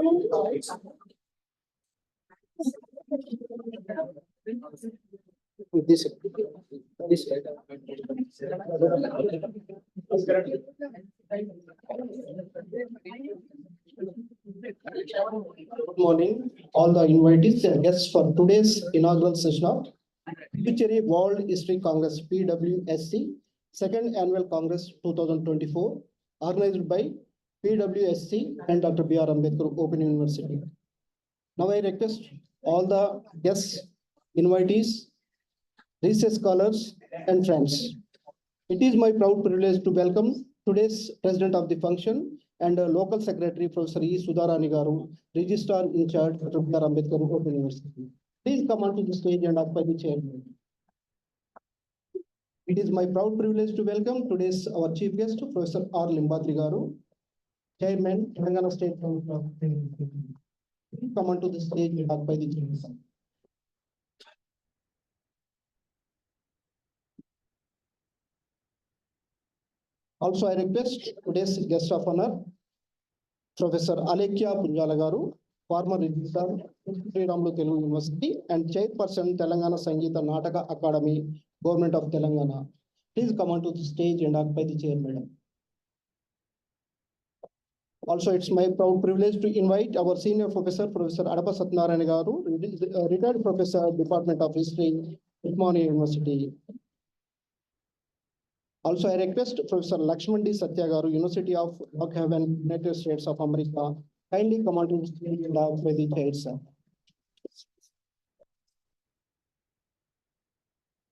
This Good morning, all the invitees and guests for today's inaugural session of Puducherry World History Congress PWHC Second Annual Congress 2024, organized by PWHC and Dr. B.R. Ambedkar Open University. Now I request all the guests, invitees, research scholars, and friends. It is my proud privilege to welcome today's president of the function and local secretary, Professor E. Sudharani Garu, registrar in charge, Dr. B.R. Ambedkar Open University. Please come onto the stage and occupy the chair. It is my proud privilege to welcome today's our chief guest, Professor R. Limbadri Garu, Chairman, Telangana State Council. Please come onto the stage and occupy the chair. Also, I request today's guest of honor, Professor Alekia Punjala Garu, former registrar, Sri Ramlu Telugu University, and chairperson, Telangana Sangeeta Nataka Academy, Government of Telangana. Please come onto the stage and occupy the chair, madam. Also, it's my proud privilege to invite our senior professor, Professor Adapa Satyanarayana Garu, retired professor, Department of History, Uthmania University. Also, I request Professor Lakshman D. Satya Garu, University of Brookhaven, United States of America, kindly come on to the stage and occupy the chair, sir.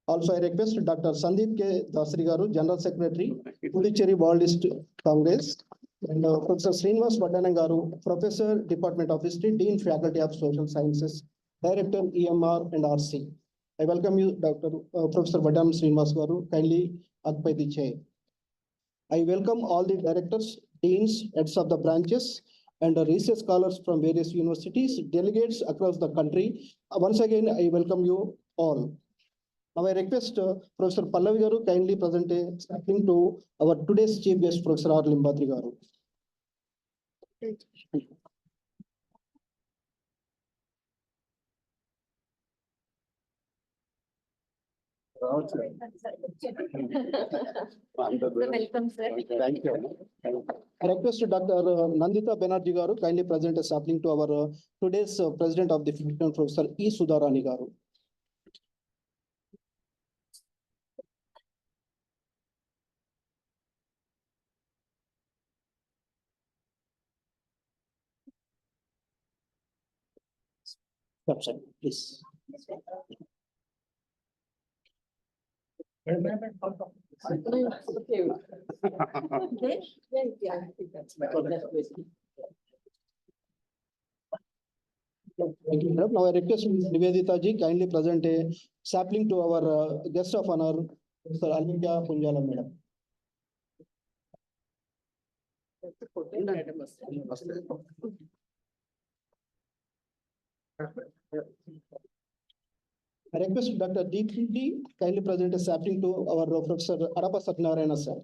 Also, I request Dr. Sandeep K. Dasri Garu, General Secretary, Puducherry World History Congress, and Professor Srinivas Vadana Garu, Professor, Department of History, Dean, Faculty of Social Sciences, Director, EMR and RC. I welcome you, Dr. Professor Vadana Srinivas Garu, kindly occupy the chair. I welcome all the directors, deans, heads of the branches, and research scholars from various universities, delegates across the country. Once again, I welcome you all. Now I request Professor Pallavi Garu kindly present something to our today's chief guest, Professor R. Limbadri Garu. Welcome, sir. Thank you. I request Dr. Nandita Banerjee Garu kindly present a sapling to our today's president of the function, Professor E. Sudharani Garu. Please. Thank you, madam. Now I request Nivedita ji kindly present a sapling to our guest of honor, Mr. Alekia Punjala, madam. I request Dr. D. kindly present a sapling to our Professor Adapa Satyanarayana, sir.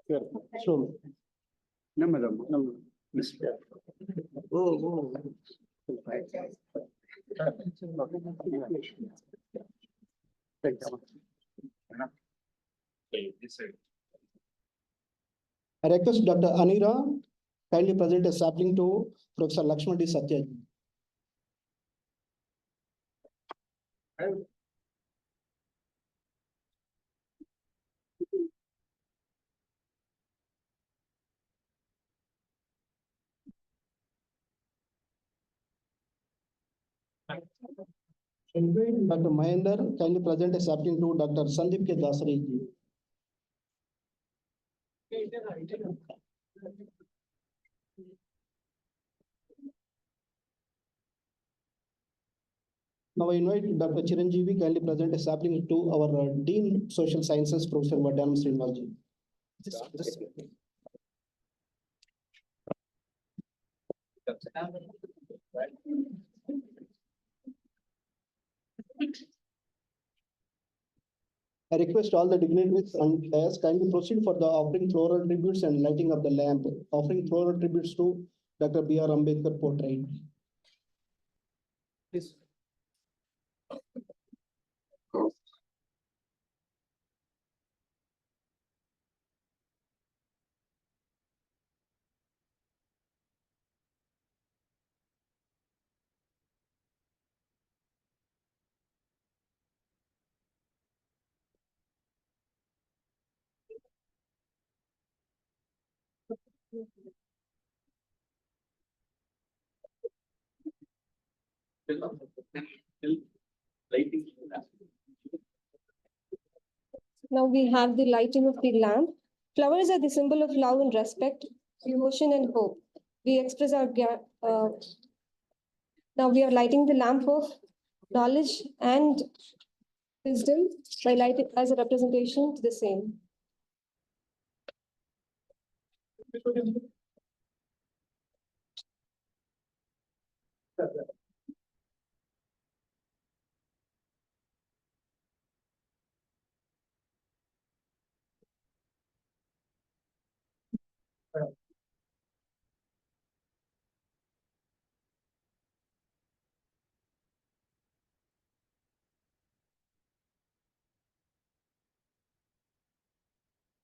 Sure. So, No, madam. No, Mr. Oh. I request Dr. Anira kindly present a sapling to Professor Lakshman D. Satya. Dr. Mahendra kindly present a sapling to Dr. Sandeep K. Dasari. Now I invite Dr. Chiranjeevi kindly present a sapling to our Dean Social Sciences, Professor Vaddanam Srinivasji. I request all the dignitaries and as kindly proceed for the offering floral tributes and lighting of the lamp. Offering floral tributes to Dr. B.R. Ambedkar portrait. Please. Now we have the lighting of the lamp. Flowers are the symbol of love and respect, devotion and hope. We express our now we are lighting the lamp of knowledge and wisdom by lighting as a representation to the same.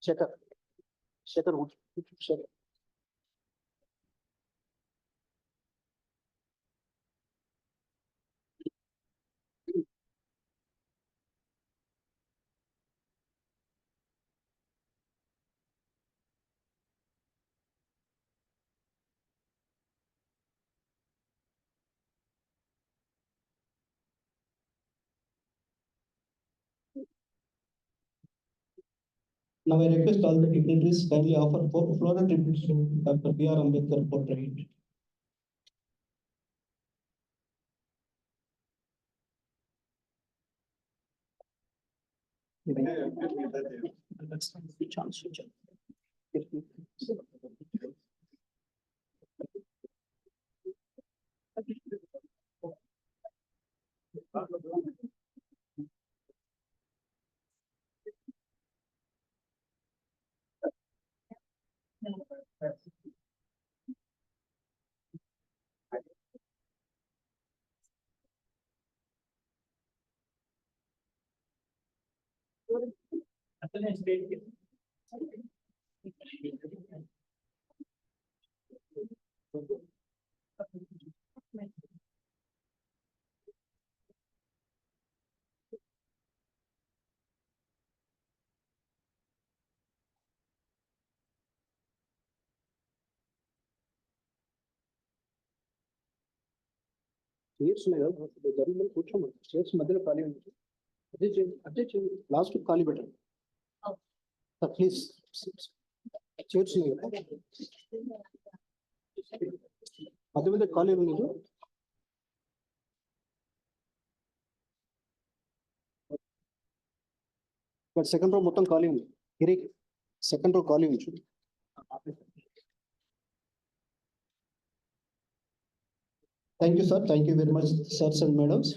Shekhar. Shekhar. Now I request all the dignitaries kindly offer floral tributes to Dr. B.R. Ambedkar portrait. Chairs మధ్యలో ఖాళీ ఉంది. అదే చేయండి. Last ఖాళీ పెట్టండి. Please chairs మధ్య మధ్య ఖాళీ ఉంది. బట్ సెకండ్ రో మొత్తం ఖాళీ ఉంది. సెకండ్ రో ఖాళీ ఉంది. Thank you, sir. Thank you very much, sirs and madams.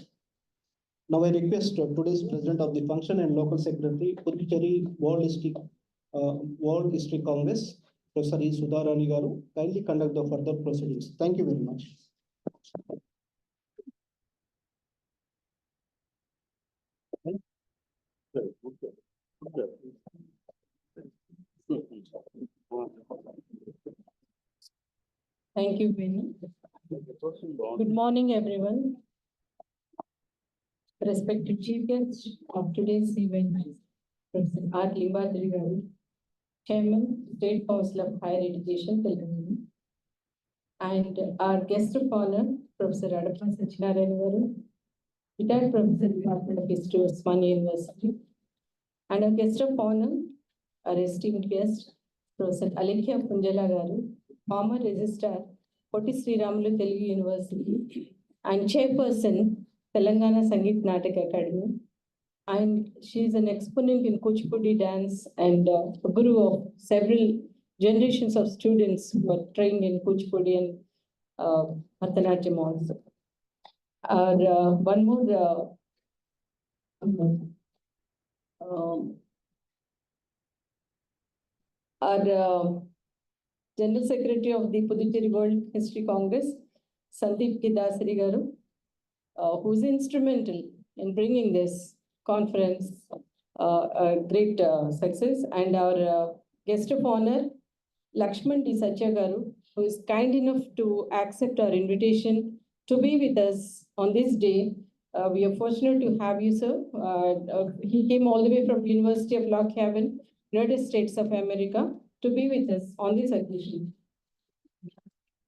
Now I request today's president of the function and local secretary, Puducherry World History Congress, Professor E. Sudharani Garu, kindly conduct the further proceedings. Thank you very much. Thank you, Vinny. Good morning, everyone. Respected chief guest of today's event, Professor R. Limbadri Garu, Chairman, State Council of Higher Education, Telangana, and our guest of honor, Professor Adappa Satyanarayana Garu, retired Professor Department of History, Osmania University, and our guest of honor, our esteemed guest, Professor Alekhya Punjala Garu, former registrar, Poti Sri Ramulu Telugu University, and chairperson, Telangana Sangeet Natak Academy. And she is an exponent in Kuchipudi dance and a guru of several generations of students who are trained in Kuchipudi and Bharatanatyam also. One more our General Secretary of the Puducherry World History Congress, Sandeep Dasari garu, who's instrumental in bringing this conference a great success, and our guest of honor, Lakshman D. Satya garu, who is kind enough to accept our invitation to be with us on this day. We are fortunate to have you, sir. He came all the way from University of Lock Haven, United States of America, to be with us on this occasion.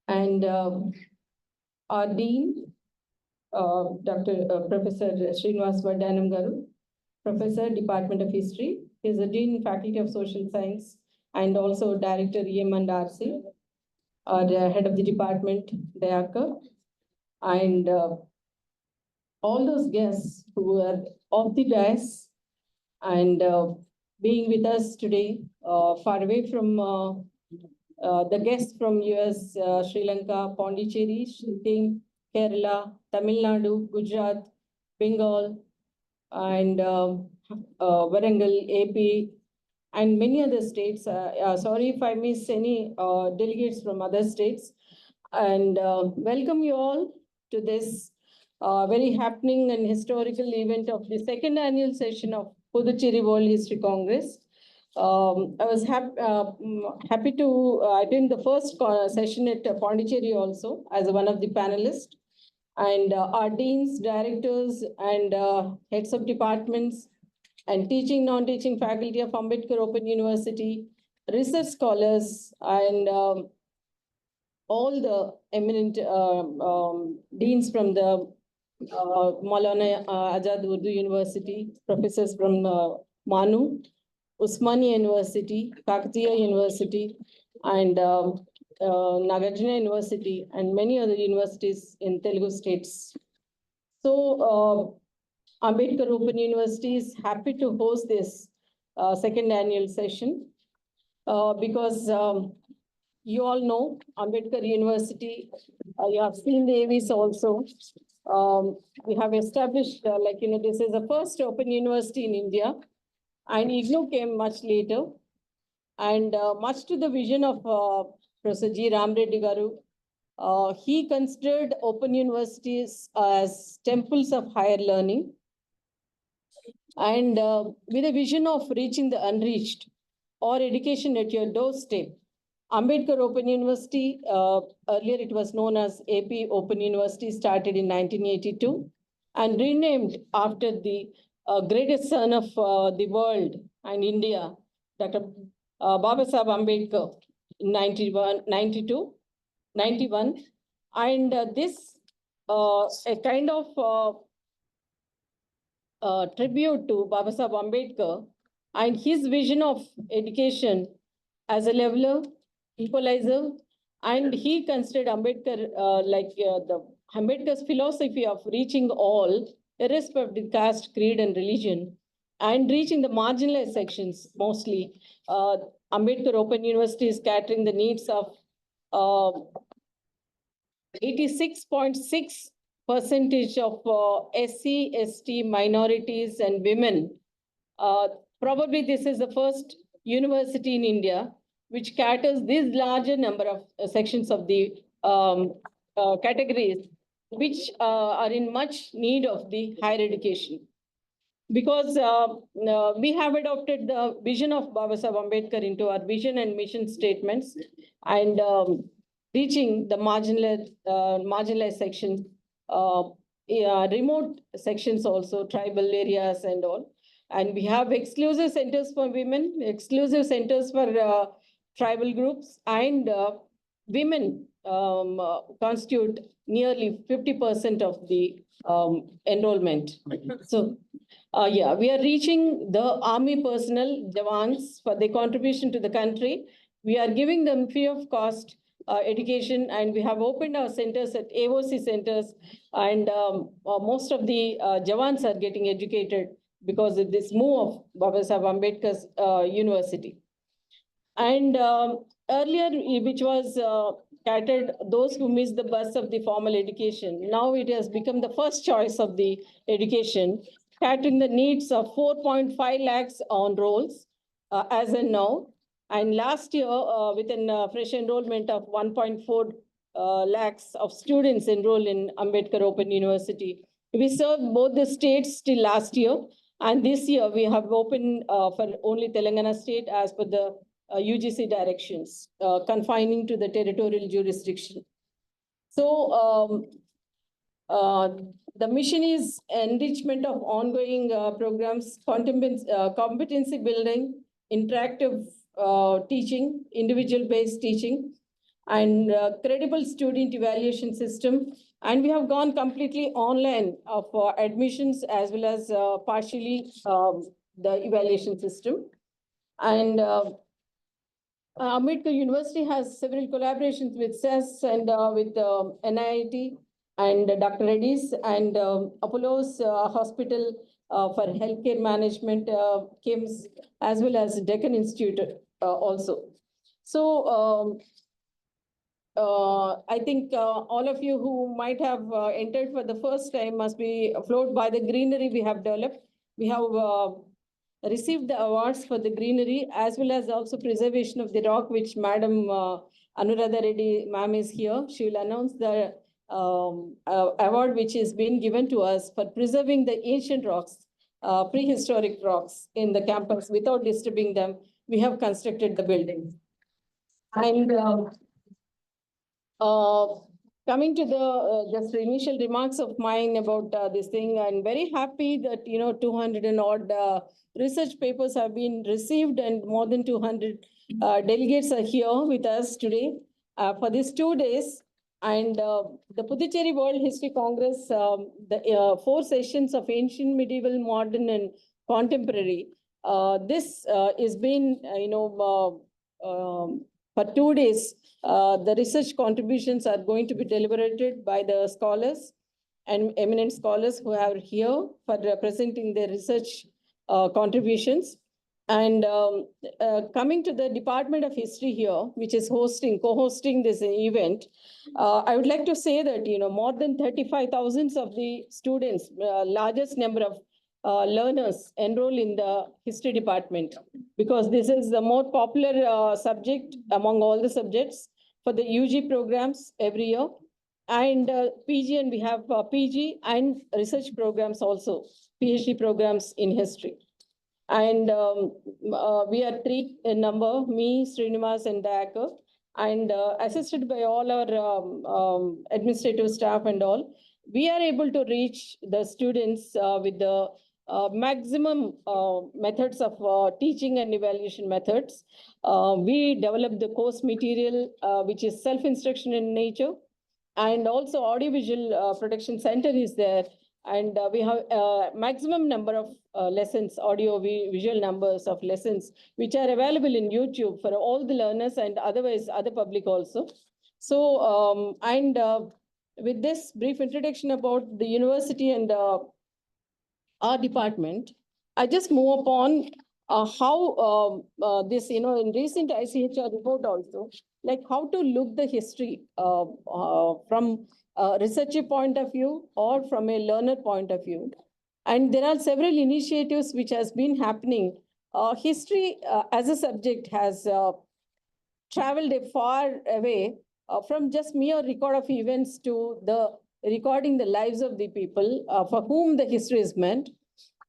And our Dean, Professor Srinivas Vaddanam garu, Professor, Department of History. He is a Dean, Faculty of Social Science, and also Director, EM and RC. Our Head of the Department, Dayaka, and all those guests who are off the dais and being with us today, far away from the guests from US, Sri Lanka, Puducherry, Kerala, Tamil Nadu, Gujarat, Bengal, and Warangal, AP, and many other states. Sorry if I miss any delegates from other states. And welcome you all to this very happening and historical event of the second annual session of Puducherry World History Congress. I was happy to attend the first session at Puducherry also as one of the panelists. And our deans, directors, and heads of departments, and teaching, non-teaching faculty of Ambedkar Open University, research scholars, and all the eminent deans from the Maulana Azad Urdu University, professors from Manu, Usmania University, Kakatiya University, and Nagarjuna University, and many other universities in Telugu states. So Ambedkar Open University is happy to host this second annual session because you all know Ambedkar University, you have seen the AVs also. We have established, this is the first open university in India, and IGNOU came much later. And much to the vision of Professor G. Ram Reddy garu, he considered open universities as temples of higher learning, and with a vision of reaching the unreached or education at your doorstep. Ambedkar Open University, earlier it was known as AP Open University, started in 1982 and renamed after the greatest son of the world and India, Dr. Babasaheb Ambedkar, in 91. And this a kind of tribute to Babasaheb Ambedkar and his vision of education as a leveler, equalizer, and he considered Ambedkar the Ambedkar's philosophy of reaching all, irrespective of caste, creed, and religion, and reaching the marginalized sections mostly. Ambedkar Open University is catering the needs of 86.6% of SC, ST, minorities, and women. Probably this is the first university in India which caters this larger number of sections of the categories which are in much need of the higher education. Because we have adopted the vision of Babasaheb Ambedkar into our vision and mission statements, and reaching the marginalized sections, remote sections also, tribal areas and all. And we have exclusive centers for women, exclusive centers for tribal groups, and women constitute nearly 50% of the enrollment. So, yeah, we are reaching the army personnel, Jawans, for their contribution to the country. We are giving them free of cost education, and we have opened our centers at AOC centers, and most of the Jawans are getting educated because of this move of Baba Saheb Ambedkar's university. And earlier, which was catered those who missed the bus of the formal education, now it has become the first choice of the education, catering the needs of 4.5 lakhs on rolls as in now. And last year, with a fresh enrollment of 1.4 lakhs of students enrolled in Ambedkar Open University. We served both the states till last year, and this year we have opened for only Telangana state as per the UGC directions, confining to the territorial jurisdiction. So the mission is enrichment of ongoing programs, competency building, interactive teaching, individual-based teaching, and credible student evaluation system. And we have gone completely online for admissions as well as partially the evaluation system. And Ambedkar University has several collaborations with CES and with NIIT and Dr. Reddy's and Apollo's Hospital for Healthcare Management, KIMS, as well as Deccan Institute also. So I think all of you who might have entered for the first time must be floored by the greenery we have developed. We have received the awards for the greenery as well as also preservation of the rock, which Madam Anuradha Reddy ma'am is here. She will announce the award which is being given to us for preserving the ancient rocks, prehistoric rocks in the campus without disturbing them. We have constructed the building. And coming to the just initial remarks of mine about this thing, I'm very happy that 200 and odd research papers have been received, and more than 200 delegates are here with us today for these 2 days. And the Puducherry World History Congress, the 4 sessions of ancient, medieval, modern, and contemporary. This is been, for 2 days. The research contributions are going to be deliberated by the scholars and eminent scholars who are here for presenting their research contributions. And coming to the Department of History here, which is co-hosting this event, I would like to say that, more than 35,000 of the students, largest number of learners enroll in the history department, because this is the more popular subject among all the subjects for the UG programs every year. And PG, and we have PG and research programs also, PhD programs in history. And we are 3 in number, me, Srinivas, and Dayakar, and assisted by all our administrative staff and all. We are able to reach the students with the maximum methods of teaching and evaluation methods. We develop the course material, which is self-instruction in nature, and also audiovisual production center is there. And we have maximum number of lessons, audio-visual numbers of lessons, which are available in YouTube for all the learners and otherwise other public also. So, with this brief introduction about the university and our department, I just move upon how this, in recent ICHR report also, like how to look the history from a researcher point of view or from a learner point of view. And there are several initiatives which has been happening. History as a subject has traveled a far away from just mere record of events to the recording the lives of the people for whom the history is meant.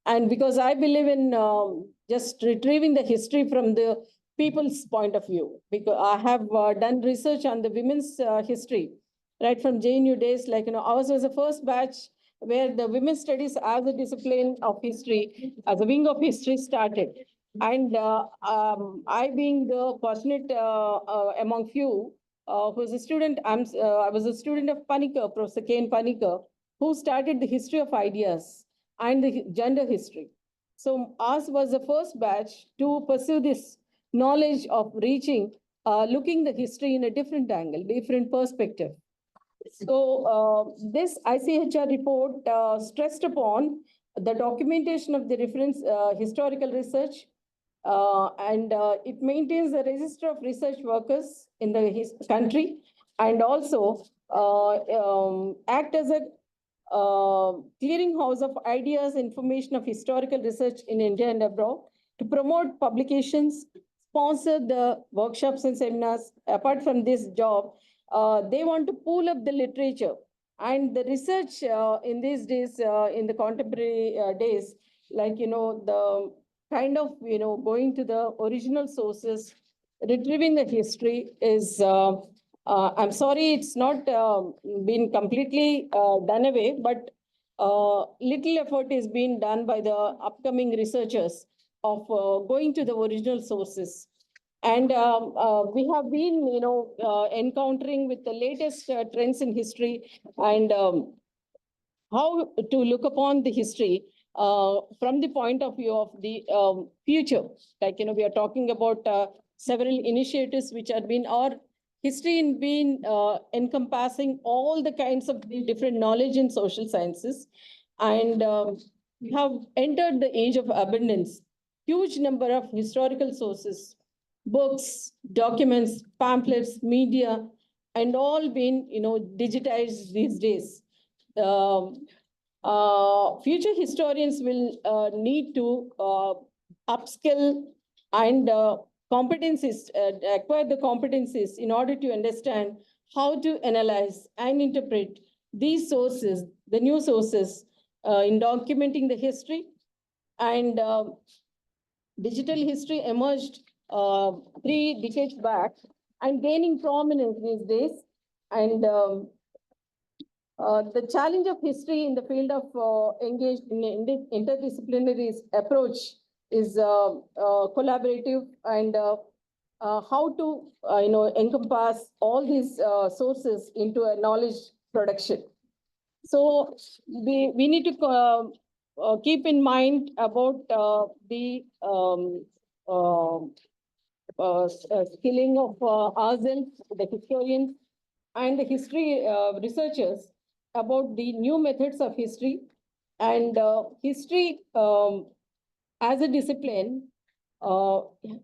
And because I believe in just retrieving the history from the people's point of view, because I have done research on the women's history, right from JNU days, like, ours was the first batch where the women's studies as a discipline of history, as a wing of history started. And I being the fortunate among few who was a student, I was a student of Panikkar, Professor K.N. Panikkar, who started the history of ideas and the gender history. So ours was the first batch to pursue this knowledge of reaching looking the history in a different angle, different perspective. So this ICHR report stressed upon the documentation of the reference historical research, and it maintains a register of research workers in the country, and also act as a clearinghouse of ideas, information of historical research in India and abroad, to promote publications, sponsor the workshops and seminars. Apart from this job, they want to pool up the literature and the research in these days, in the contemporary days, like, the kind of, going to the original sources, retrieving the history is, I'm sorry, it's not been completely done away, but little effort is being done by the upcoming researchers of going to the original sources. And we have been, encountering with the latest trends in history, and how to look upon the history from the point of view of the future. Like, we are talking about several initiatives which have been, or history in being encompassing all the kinds of the different knowledge in social sciences. And we have entered the age of abundance. Huge number of historical sources, books, documents, pamphlets, media, and all been, digitized these days. Future historians will need to upskill and competencies, acquire the competencies in order to understand how to analyze and interpret these sources, the new sources, in documenting the history. And digital history emerged 3 decades back and gaining prominence these days. And the challenge of history in the field of engaged in interdisciplinary approach is collaborative, and how to encompass all these sources into a knowledge production. So we need to keep in mind about the skilling of ourselves, the historians and the history researchers, about the new methods of history. And history as a discipline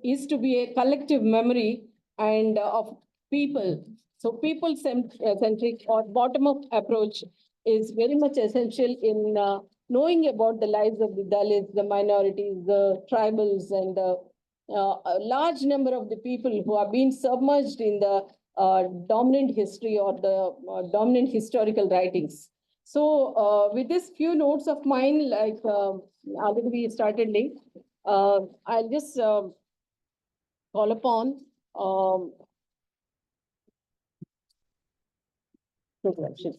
is to be a collective memory and of people. So people-centric or bottom-up approach is very much essential in knowing about the lives of the Dalits, the minorities, the tribals, and a large number of the people who have been submerged in the dominant history or the dominant historical writings. So with this few notes of mine, like already we started late, I'll just call upon introduction.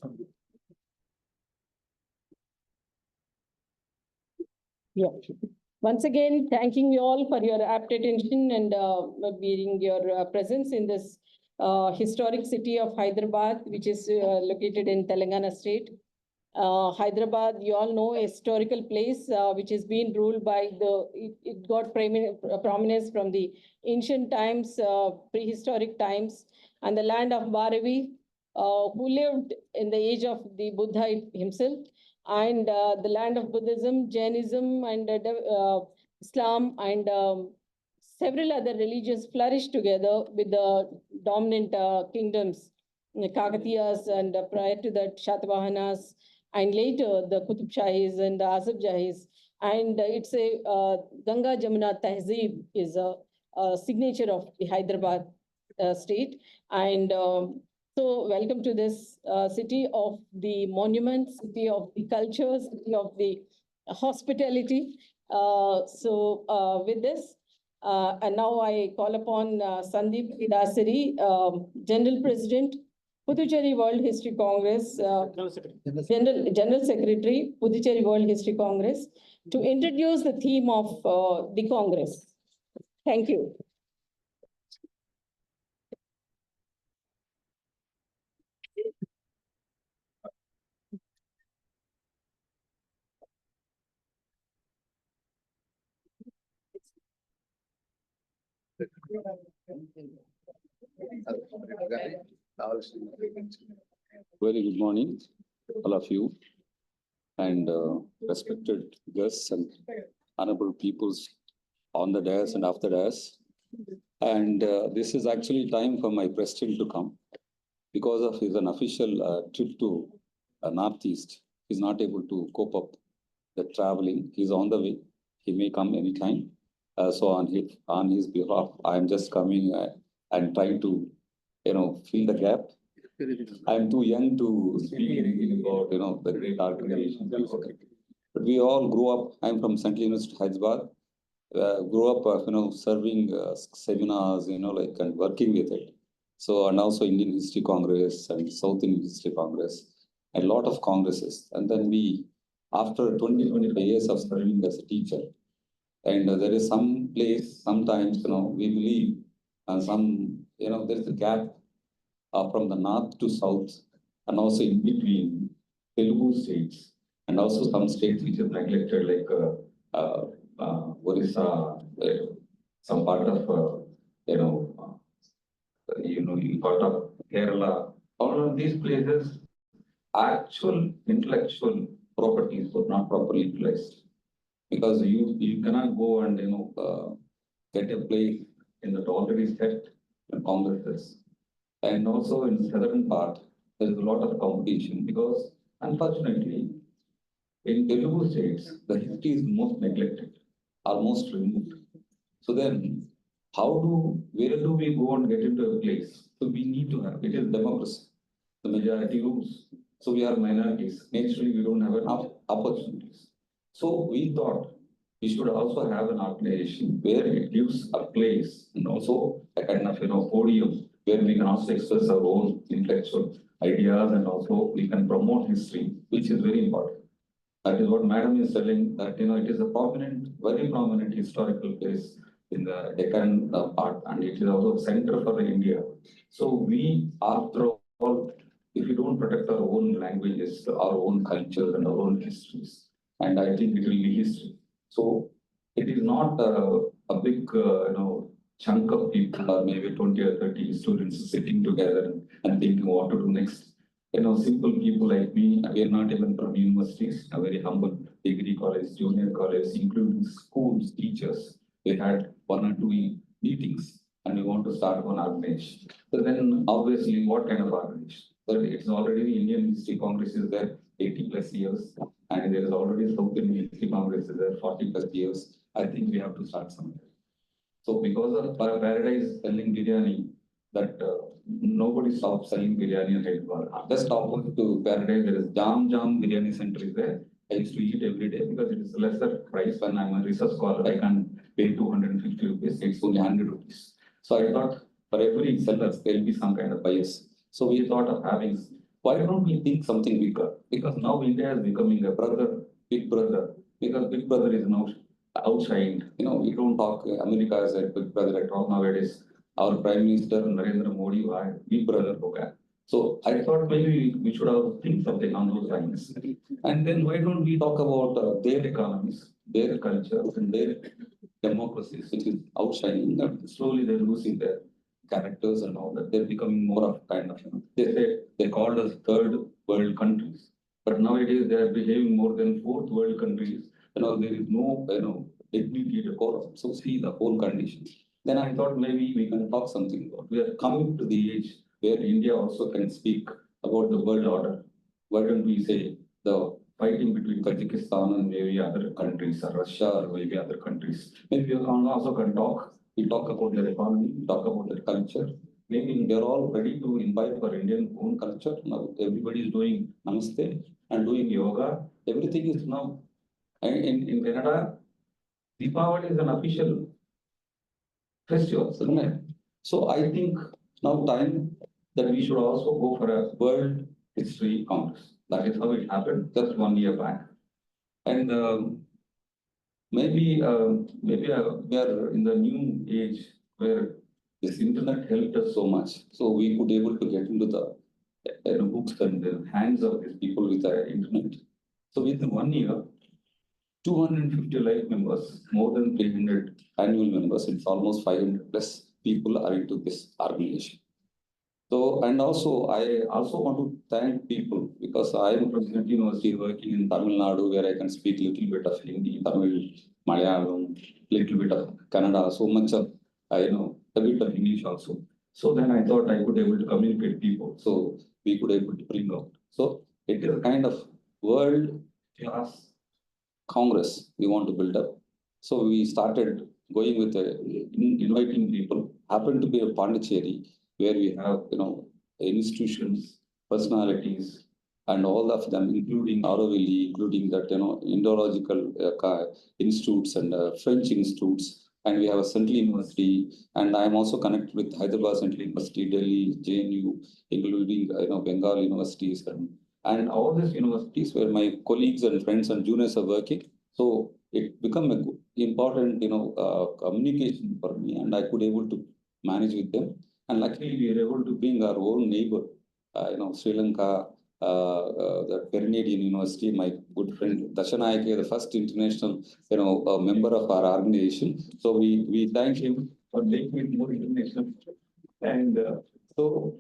Yeah. Once again, thanking you all for your apt attention and being your presence in this historic city of Hyderabad, which is located in Telangana state. Hyderabad, you all know, a historical place which has been ruled by it got prominence from the ancient times, prehistoric times, and the land of Bharavi, who lived in the age of the Buddha himself, and the land of Buddhism, Jainism, and Islam, and several other religions flourished together with the dominant kingdoms, the Kakatiyas, and prior to that, Shatavahanas, and later the Kutub and the Asaf Jahis. And it's a Ganga Jamuna Tehzeeb is a signature of the Hyderabad state. And so welcome to this city of the monuments, city of the culture, city of the hospitality. With this, and now I call upon Sandeep Dasari, General President, Puducherry World History Congress, General Secretary, Puducherry World History Congress, to introduce the theme of the Congress. Thank you. Very good morning, all of you, and respected guests and honorable peoples on the dais and after dais. And this is actually time for my president to come because of his unofficial trip to Northeast. He's not able to cope up the traveling. He's on the way. He may come anytime. So on his behalf, I'm just coming and trying to, fill the gap. I'm too young to speak anything about, the great organization. But we all grew up. I'm from Central University, Hyderabad. Grew up, serving seminars, and working with it. So, and also Indian History Congress and South Indian History Congress, a lot of congresses. And then after 25 years of serving as a teacher, and there is some place, sometimes, we believe, there is a gap from the north to south, and also in between Telugu states, and also some states which are neglected, like Orissa, some part of, part of Kerala. All of these places, actual intellectual properties were not properly utilized, because you cannot go and get a place in that already set in congresses. And also in the southern part, there is a lot of competition, because unfortunately, in Telugu states, the history is most neglected, almost removed. So then, where do we go and get into a place? So we need to have, it is democracy, the majority rules. So we are minorities. Naturally, we don't have enough opportunities. So we thought we should also have an organization where it gives a place and also a kind of podium where we can also express our own intellectual ideas, and also we can promote history, which is very important. That is what Madam is telling, that it is a very prominent historical place in the Deccan part, and it is also a center for India. So we, after all, if we don't protect our own languages, our own culture, and our own histories, and I think it will be history. So it is not a big, chunk of people, or maybe 20 or 30 students sitting together and thinking what to do next. Simple people like me, we are not even from universities, a very humble degree college, junior college, including schools, teachers. We had 1 or 2 meetings, and we want to start one organization. So then, obviously, what kind of organization? But it's already the Indian History Congress is there 80 plus years, and there is already South Indian History Congress is there 40 plus years. I think we have to start somewhere. So because of Paradise selling biryani, that nobody stops selling biryani in Hyderabad. Just opposite to Paradise, there is Jam Biryani Center is there. I used to eat every day because it is lesser price. When I'm a research scholar, I can pay 250 rupees. It's only 100 rupees. So I thought for every seller, there will be some kind of bias. So we thought of having, why don't we think something bigger? Because now India is becoming a big brother, because big brother is now outshined. We don't talk America as a big brother at all nowadays. Our Prime Minister Narendra Modi, big brother. So I thought maybe we should have think something on those lines. And then why don't we talk about their economies, their culture, and their democracies, which is outshining. Slowly they're losing their characters and all that. They're becoming more of kind of, they called us third world countries. But nowadays they are behaving more than fourth world countries. There is no, dignity, decorum. So see the whole condition. Then I thought maybe we can talk something about. We are coming to the age where India also can speak about the world order. Why don't we say the fighting between Kazakhstan and maybe other countries, or Russia, or maybe other countries. Maybe we also can talk. We talk about their economy, we talk about their culture. Maybe they're all ready to invite for Indian own culture. Now everybody is doing Namaste and doing yoga. Everything is now. And in Canada, Deepavali is an official festival, isn't it? So I think now time that we should also go for a World History Congress. That is how it happened just 1 year back. And maybe we are in the new age where this internet helped us so much. So we could able to get into the books and the hands of these people with the internet. So within 1 year, 250 live members, more than 300 annual members. It's almost 500 plus people are into this organization. So, and also, I also want to thank people because I am from City University working in Tamil Nadu, where I can speak little bit of Hindi, Tamil, Malayalam, little bit of Kannada, so much of, a bit of English also. So then I thought I could able to communicate people. So we could able to bring out. So it is a kind of world class Congress we want to build up. So we started going with inviting people. Happened to be a Puducherry where we have institutions, personalities, and all of them, including Auroville, including that Indological institutes and French institutes. And we have a Central University, and I am also connected with Hyderabad Central University, Delhi, JNU, including Bengal universities and all these universities where my colleagues and friends and juniors are working. So it become a important communication for me, and I could able to manage with them. And luckily we are able to bring our own neighbor, Sri Lanka, the Canadian University, my good friend Dashanayake, the first international, member of our organization. So we thank him for making it more international. And so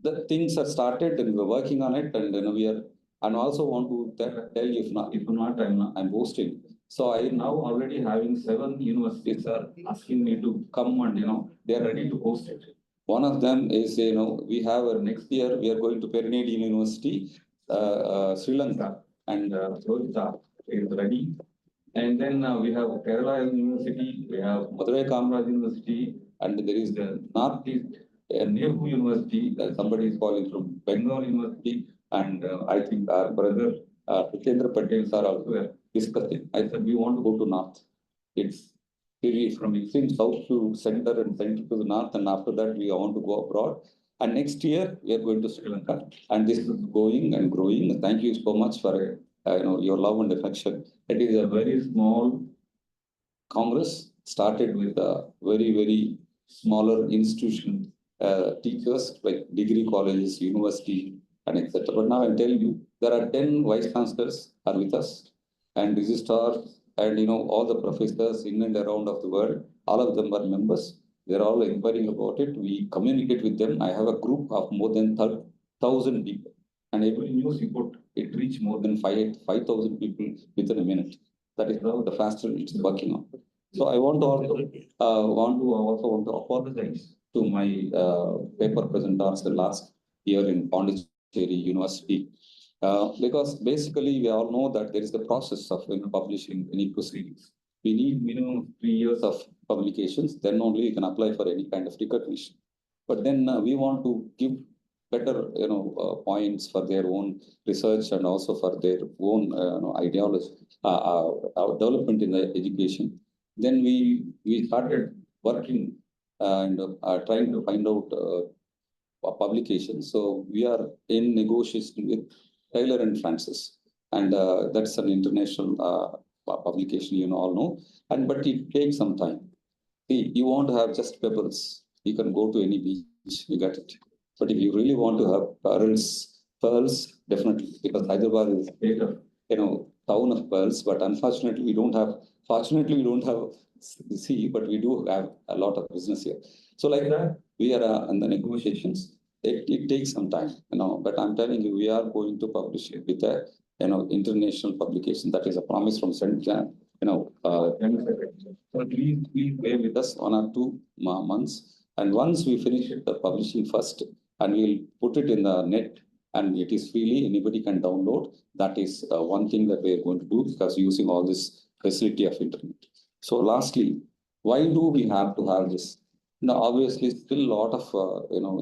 the things are started and we're working on it, and we are. And also want to tell you, if not, I'm boasting. So I now already having 7 universities are asking me to come, and they are ready to host it. One of them is, we have next year we are going to Canadian University, Sri Lanka, and Rohita is ready. And then we have Kerala University, we have Madurai Kamaraj University, and there is the Northeast Nehru University. Somebody is calling from Bengal University, and I think our brother Puducherry Patel are also discussing. I said we want to go to North. It's really from extreme south to center and center to the north, and after that we want to go abroad. And next year we are going to Sri Lanka, and this is going and growing. Thank you so much for your love and affection. It is a very small Congress, started with a very smaller institution, teachers like degree colleges, university, and etc. But now I'll tell you, there are 10 vice chancellors are with us, and registrars, and all the professors in and around of the world. All of them are members. They're all inquiring about it. We communicate with them. I have a group of more than 1,000 people, and every news report it reach more than 5,000 people within a minute. That is how the faster it's working on. So I want to also apologize to my paper presenters the last year in Puducherry University. Because basically we all know that there is the process of publishing any proceedings. We need minimum 3 years of publications, then only you can apply for any kind of recognition. But then we want to give better points for their own research and also for their own ideology, development in the education. Then we started working and trying to find out publications. So we are in negotiation with Taylor and Francis, and that's an international publication, all know. But it takes some time. See, you want to have just pebbles, you can go to any beach, you get it. But if you really want to have pearls, definitely, because Hyderabad is a state of town of pearls. But unfortunately, we don't have. Fortunately, we don't have the sea, but we do have a lot of business here. So like that, we are in the negotiations. It takes some time, but I'm telling you, we are going to publish it with a, international publication. That is a promise from Central, so please bear with us 1 or 2 months. And once we finish it, the publishing first, and we'll put it in the net, and it is freely, anybody can download. That is one thing that we are going to do, because using all this facility of internet. So lastly, why do we have to have this? Now, obviously, still a lot of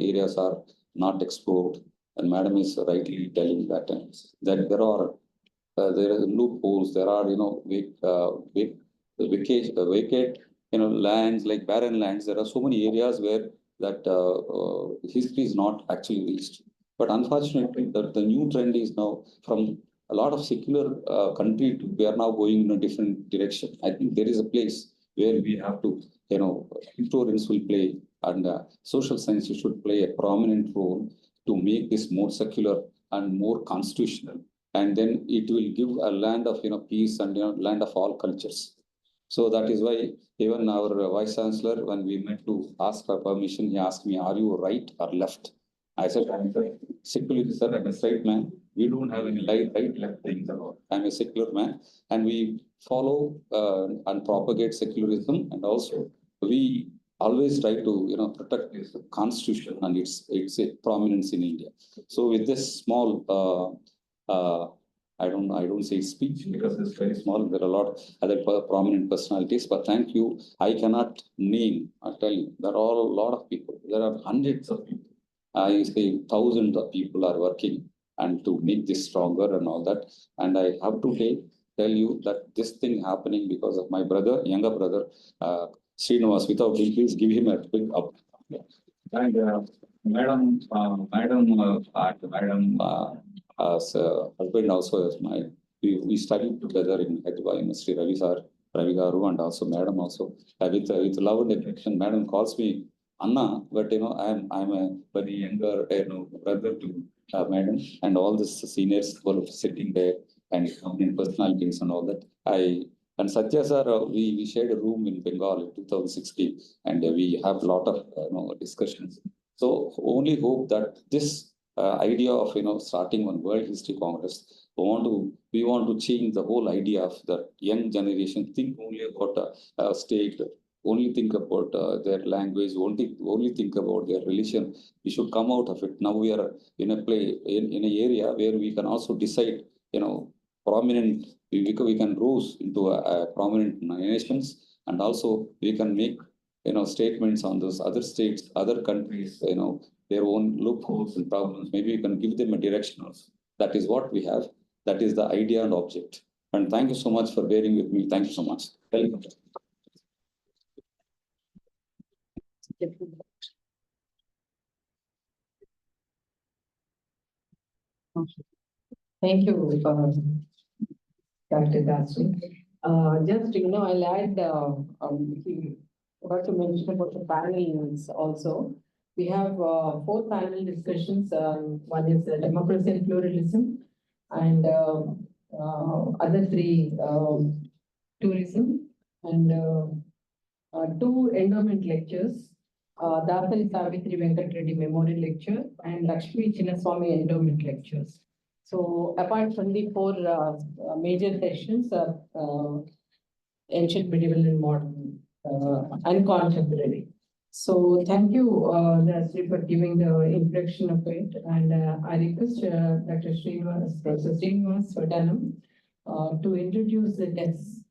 areas are not explored, and Madam is rightly telling that there are loopholes. There are vacate lands, like barren lands. There are so many areas where that history is not actually reached. But unfortunately, the new trend is now from a lot of secular country to we are now going in a different direction. I think there is a place where we have to, historians will play, and social sciences should play a prominent role to make this more secular and more constitutional. And then it will give a land of peace and land of all cultures. So that is why even our vice chancellor, when we met to ask for permission, he asked me, are you right or left? I said, I'm a secular, sir, I'm a straight man. We don't have any right, left things about. I'm a secular man, and we follow and propagate secularism, and also we always try to protect this constitution and its prominence in India. So with this small I don't say speech because it's very small. There are a lot of other prominent personalities, but thank you. I cannot name, I tell you, there are a lot of people. There are hundreds of people. I say thousands of people are working and to make this stronger and all that. And I have to tell you that this thing happening because of my brother, younger brother, Srinivas. Without him, please give him a big up. And Madam, husband also is we studied together in Hyderabad University, Ravi Garu, and also Madam also. With love and affection, Madam calls me Anna, but I'm a very younger brother to Madam, and all the seniors who are sitting there and personalities and all that. And Satya sir, we shared a room in Bengal in 2016, and we have a lot of discussions. So only hope that this idea of starting one World History Congress, we want to change the whole idea of the young generation. Think only about a state, only think about their language, only think about their religion. We should come out of it. Now we are in a in an area where we can also decide, prominent. We can rose into a prominent nations, and also we can make statements on those other states, other countries, their own loopholes and problems. Maybe we can give them a direction also. That is what we have. That is the idea and object. And thank you so much for bearing with me. Thank you so much. Welcome. Thank you, Dr. Dasri. Just, I'll add, he forgot to mention about the panels also. We have 4 panel discussions. One is democracy and pluralism, and other 3 tourism, and 2 endowment lectures. Dasari Savitri Venkat Reddy Memorial Lecture and Lakshmi Chinnaswamy Endowment Lectures. So apart from the 4 major sessions, ancient, medieval, and modern, and contemporary. So thank you, Dasri, for giving the introduction of it. And I request Dr. Srinivas, Professor Srinivas Vadanam, to introduce the guests.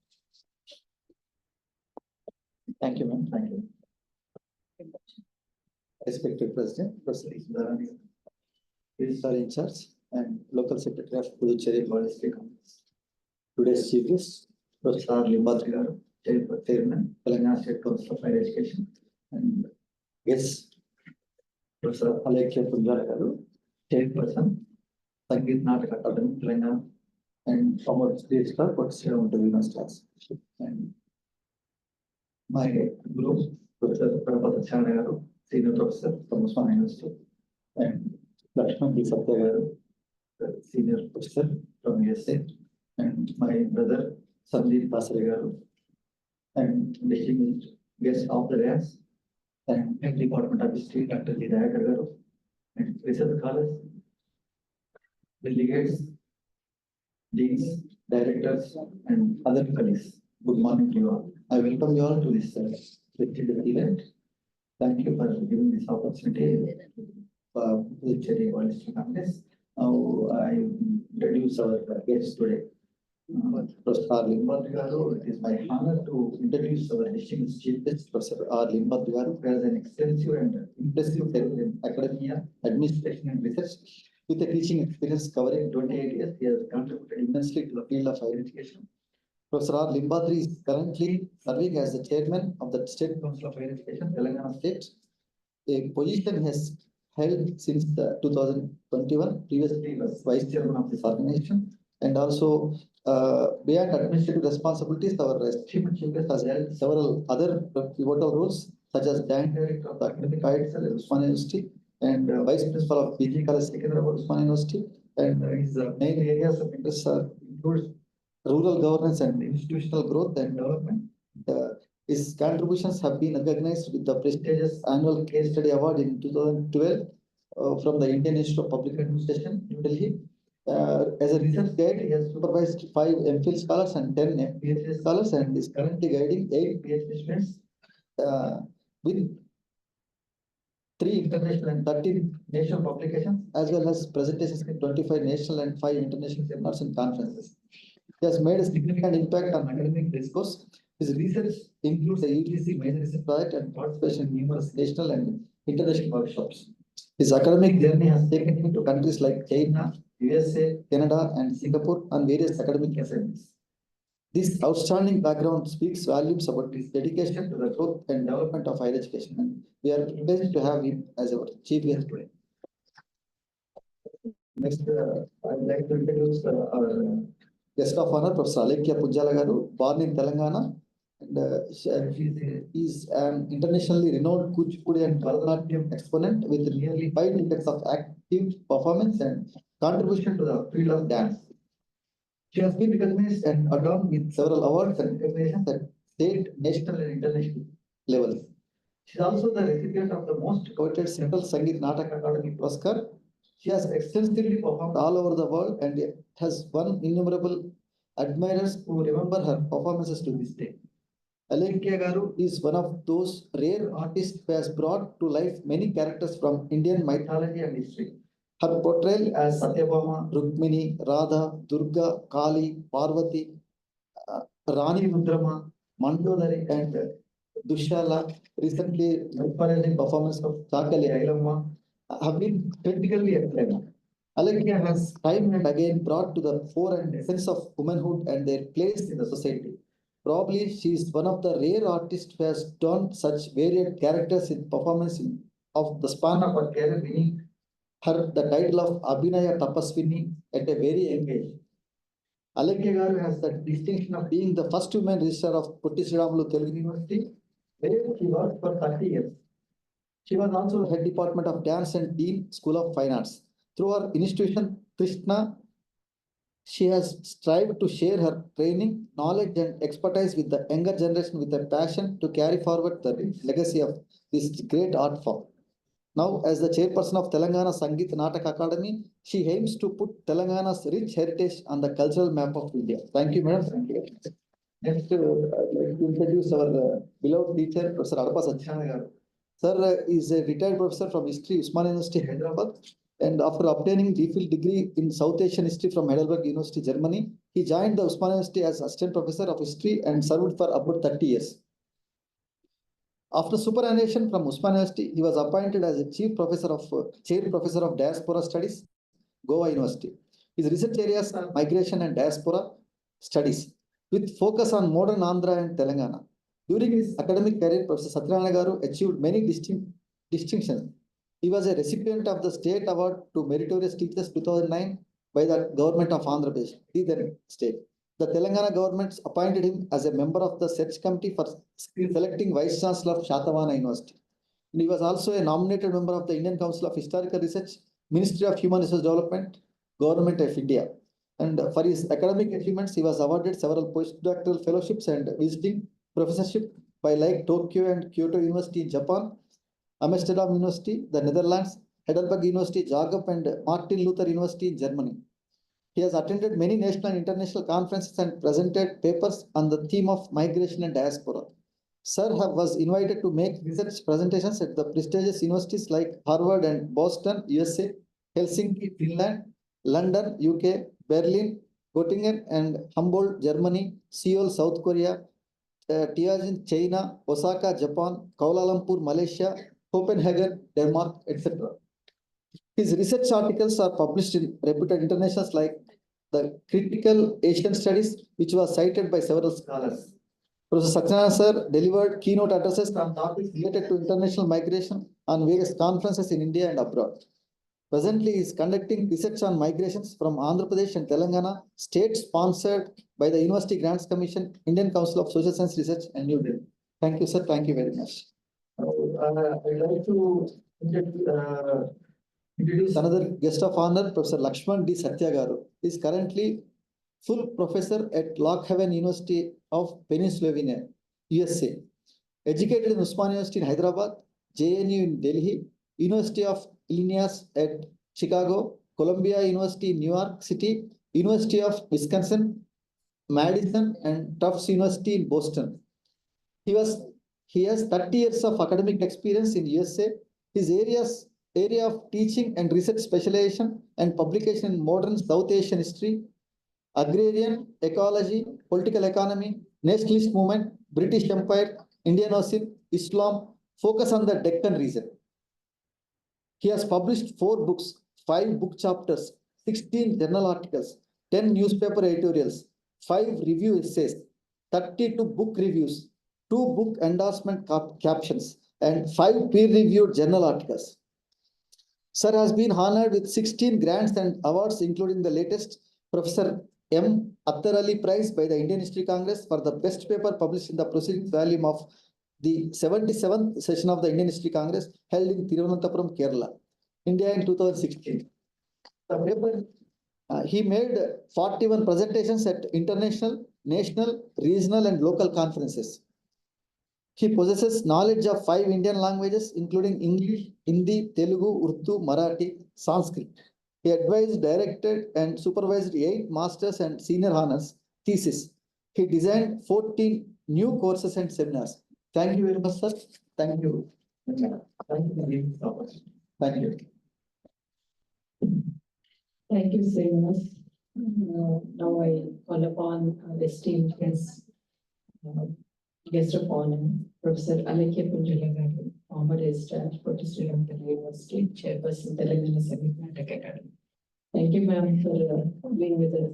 Thank you, ma'am. Thank you. Respected President, Professor in charge, and local secretary of Puducherry History Congress. Today's chief guest, Professor Limbadri Garu, Chairman, Telangana State Council of Higher Education, and guest, Professor Puducherry Garu, Chairperson, Sangeet Nataka Academy, Telangana, and former registrar for State University. And my group, Professor Prabhat Chanagaru, Senior Professor from Osman University, and Lakshman Satya Garu, Senior Professor from USA, and my brother Sandeep Dasari Garu, and distinguished guests of the dais, and Department of History, Dr. Hidayat Garu, and research scholars, delegates, deans, directors, and other colleagues. Good morning to you all. I welcome you all to this event. Thank you for giving this opportunity for the Cherry World History Congress. Now I introduce our guests today. Professor R. Limbadri Garu, it is my honor to introduce our distinguished chief guest, Professor R. Limbadri Garu, who has an extensive and impressive career in academia, administration, and research. With a teaching experience covering 28 years, he has contributed immensely to the field of higher education. Professor R. Limbadri is currently serving as the chairman of the State Council of Higher Education, Telangana State, a position he has held since 2021. Previously, he was vice chairman of this organization, and also beyond administrative responsibilities, our chief guest has held several other pivotal roles, such as Joint Director of the Academic Affairs at Osman University and Vice Principal of PG College Secretariat of Osman University. And his main areas of interest include rural governance and institutional growth and development, His contributions have been recognized with the prestigious annual case study award in 2012 from the Indian Institute of Public Administration, New Delhi. As a research guide, he has supervised 5 MPhil scholars and 10 PhD scholars and is currently guiding 8 PhD students with 3 international and 13 national publications, as well as presentations in 25 national and 5 international seminars and conferences. He has made a significant impact on academic discourse. His research includes a UGC major research project and participation in numerous national and international workshops. His academic journey has taken him to countries like China, USA, Canada, and Singapore on various academic assignments. This outstanding background speaks volumes about his dedication to the growth and development of higher education, and we are privileged to have him as our chief guest today. Next, I'd like to introduce our guest of honor, Professor Alekia Pujala Garu, born in Telangana, and she is an internationally renowned Kuchipudi and Bharatanatyam exponent with nearly 5 decades of active performance and contribution to the field of dance. She has been recognized and adorned with several awards and recognitions at state, national, and international levels. She is also the recipient of the most coveted Central Sangeet Natak Academy Puruskar. She has extensively performed all over the world and has won innumerable admirers who remember her performances to this day. Alekia Garu is one of those rare artists who has brought to life many characters from Indian mythology and history. Her portrayal as Satyabhama, Rukmini, Radha, Durga, Kali, Parvati, Rani Rudrama, Mandodari, and Dushala, recently mesmerizing performance of Chakali Ailamma, have been critically acclaimed. Alekia has time and again brought to the fore an essence of womanhood and their place in the society. Probably she is one of the rare artists who has done such varied characters in performance of the span of her career, winning her the title of Abhinaya Tapaswini at a very young age. Alekia Garu has the distinction of being the first woman registrar of Puducherry Telugu University, where she worked for 30 years. She was also head department of dance and dean School of Fine Arts. Through her institution, Krishna, she has strived to share her training, knowledge, and expertise with the younger generation with a passion to carry forward the rich legacy of this great art form. Now, as the chairperson of Telangana Sangeet Natak Academy, she aims to put Telangana's rich heritage on the cultural map of India. Thank you, madam. Thank you. Next, I'd like to introduce our beloved teacher, Professor Adapa Satyanarayana Garu. Sir is a retired professor from History, Usmania University, Hyderabad. And after obtaining DPhil degree in South Asian History from Heidelberg University, Germany, he joined the Usmania University as Assistant Professor of History and served for about 30 years. After superannuation from Usmania University, he was appointed as a Chair Professor of Diaspora Studies, Goa University. His research areas are migration and diaspora studies, with focus on modern Andhra and Telangana. During his academic career, Professor Satyanarayana Garu achieved many distinctions. He was a recipient of the State Award to Meritorious Teachers 2009 by the government of Andhra Pradesh, the then state. The Telangana government appointed him as a member of the search committee for selecting Vice Chancellor of Shatavana University. And he was also a nominated member of the Indian Council of Historical Research, Ministry of Human Resource Development, Government of India. And for his academic achievements, he was awarded several postdoctoral fellowships and visiting professorship by like Tokyo and Kyoto University in Japan, Amsterdam University, the Netherlands, Heidelberg University, Zagreb, and Martin Luther University in Germany. He has attended many national and international conferences and presented papers on the theme of migration and diaspora. Sir was invited to make research presentations at the prestigious universities like Harvard and Boston, USA, Helsinki, Finland, London, UK, Berlin, Göttingen, and Humboldt, Germany, Seoul, South Korea, Tianjin, China, Osaka, Japan, Kuala Lumpur, Malaysia, Copenhagen, Denmark, etc. His research articles are published in reputed internationals like the Critical Asian Studies, which was cited by several scholars. Professor Satyanarayana Sir delivered keynote addresses on topics related to international migration on various conferences in India and abroad. Presently, he is conducting research on migrations from Andhra Pradesh and Telangana, states sponsored by the University Grants Commission, Indian Council of Social Science Research, and New Delhi. Thank you, sir. Thank you very much. I'd like to introduce another guest of honor, Professor Lakshman D. Satya Garu. He is currently full professor at Lockhaven University of Pennsylvania. USA. Educated in Usman University in Hyderabad, JNU in Delhi, University of Illinois at Chicago, Columbia University in New York City, University of Wisconsin, Madison, and Tufts University in Boston. He has 30 years of academic experience in USA. His area of teaching and research specialization and publication in modern South Asian history, agrarian, ecology, political economy, nationalist movement, British Empire, Indian Ocean, Islam, focus on the Deccan region. He has published 4 books, 5 book chapters, 16 journal articles, 10 newspaper editorials, 5 review essays, 32 book reviews, 2 book endorsement captions, and 5 peer-reviewed journal articles. Sir has been honored with 16 grants and awards, including the latest Professor M. Attar Ali Prize by the Indian History Congress for the best paper published in the proceedings volume of the 77th session of the Indian History Congress held in Thiruvananthapuram, Kerala, India in 2016. The paper, he made 41 presentations at international, national, regional, and local conferences. He possesses knowledge of 5 Indian languages, including English, Hindi, Telugu, Urdu, Marathi, Sanskrit. He advised, directed, and supervised 8 masters and senior honors theses. He designed 14 new courses and seminars. Thank you very much, sir. Thank you. Thank you. Thank you. Thank you, Srinivas. Now I call upon the esteemed guest of honor, Professor Alakya Punjala Garu, former registrar, Puducherry University, chairperson, Telangana Senate Natak Academy. Thank you, ma'am, for being with us.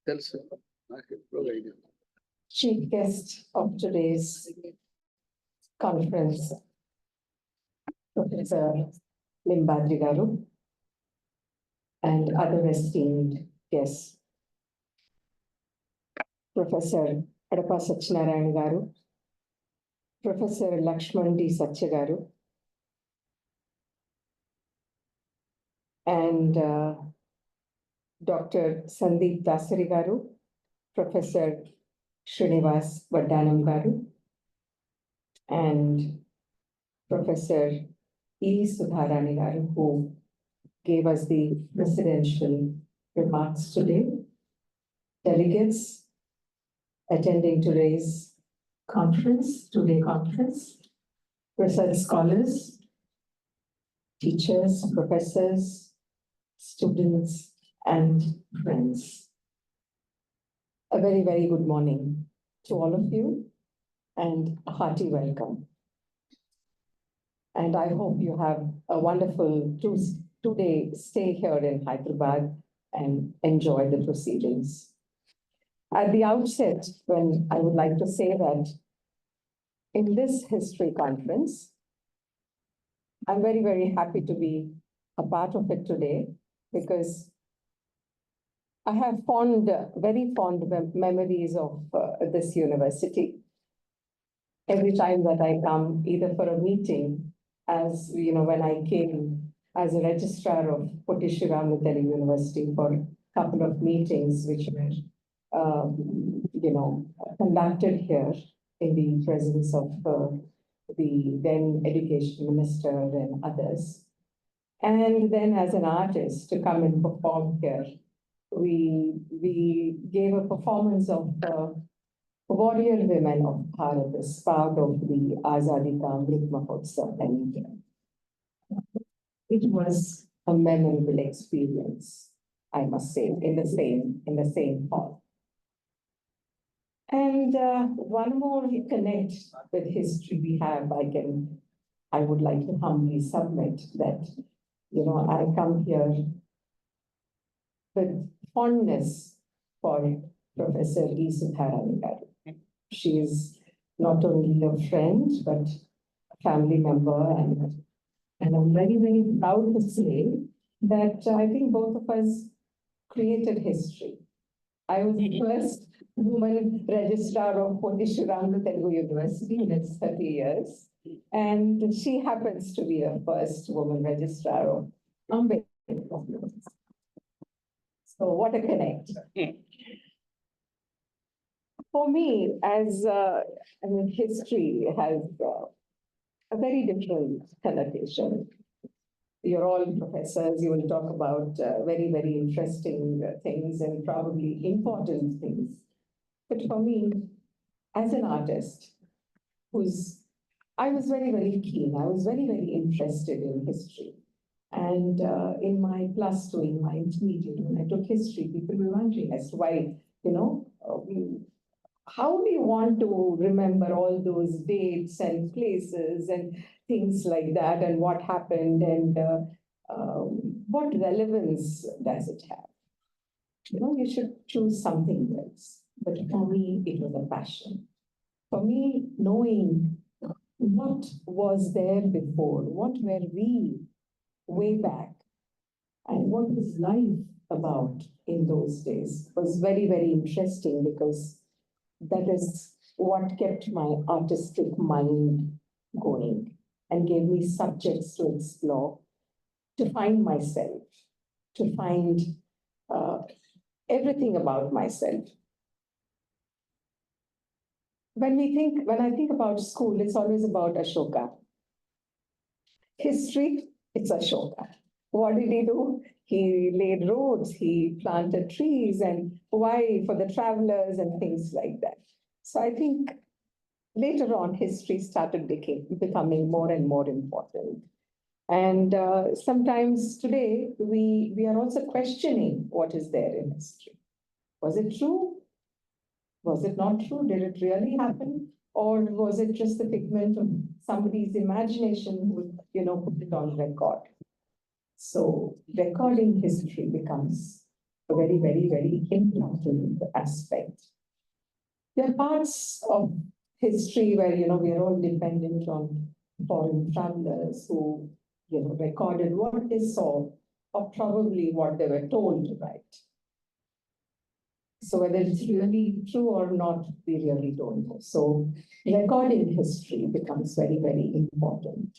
Tell sir. Provide. Chief guest of today's conference, Professor Limbadri Garu, and other esteemed guests. Professor Adapa Satyanarayana Garu, Professor Lakshman D. Satya Garu, and Dr. Sandeep Dasari Garu, Professor Srinivas Vaddanam Garu, and Professor E. Sudharani Garu, who gave us the presidential remarks today. Delegates attending today's conference, research scholars, teachers, professors, students, and friends. A very, very good morning to all of you and a hearty welcome. And I hope you have a wonderful two-day stay here in Hyderabad and enjoy the proceedings. At the outset, I would like to say that in this history conference, I'm very, very happy to be a part of it today because I have very fond memories of this university. Every time that I come, either for a meeting, as you know, when I came as a registrar of Puducherry University for a couple of meetings, which were conducted here in the presence of the then education minister and others. And then as an artist to come and perform here, we gave a performance of warrior women of Bharat as part of the Azadi Ka Amrit Mahotsav, and it was a memorable experience, I must say, in the same hall. And one more connect with history we have, I would like to humbly submit that, I come here with fondness for Professor E. Sudharani Garu. She is not only a friend, but a family member, and I'm very, very proud to say that I think both of us created history. I was the first woman registrar of Puducherry Telugu University in its 30 years. And she happens to be a first woman registrar of Ambedkar. So what a connect. For me, history has a very different connotation. You're all professors, you will talk about very, very interesting things and probably important things. But for me, as an artist, I was very, very keen, I was very, very interested in history. And in my plus two, in my intermediate, when I took history, people were wondering as to why, how do you want to remember all those dates and places and things like that, and what happened, and what relevance does it have? You should choose something else. But for me, it was a passion. For me, knowing what was there before, what were we way back, and what was life about in those days was very, very interesting, because that is what kept my artistic mind going and gave me subjects to explore, to find myself, to find everything about myself. When I think about school, it's always about Ashoka. History, it's Ashoka. What did he do? He laid roads, he planted trees, and why? For the travelers and things like that. So I think later on, history started becoming more and more important. And sometimes today, we are also questioning what is there in history. Was it true? Was it not true? Did it really happen? Or was it just the figment of somebody's imagination who, put it on record? So recording history becomes a very, very, very important aspect. There are parts of history where, we are all dependent on foreign travelers who, recorded what they saw, or probably what they were told to write. So whether it's really true or not, we really don't know. So recording history becomes very, very important.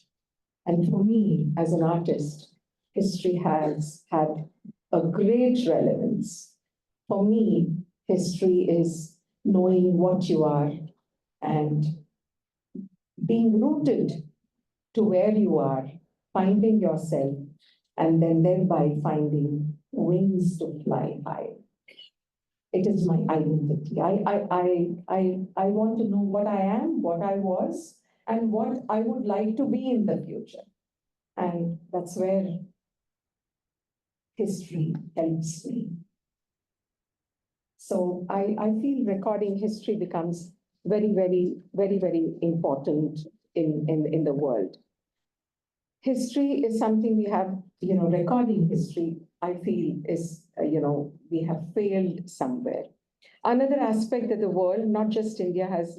And for me, as an artist, history has had a great relevance. For me, history is knowing what you are and being rooted to where you are, finding yourself, and then thereby finding wings to fly high. It is my identity. I want to know what I am, what I was, and what I would like to be in the future. And that's where history helps me. So I feel recording history becomes very, very, very, very important in the world. History is something we have, recording history, I feel is, we have failed somewhere. Another aspect that the world, not just India, has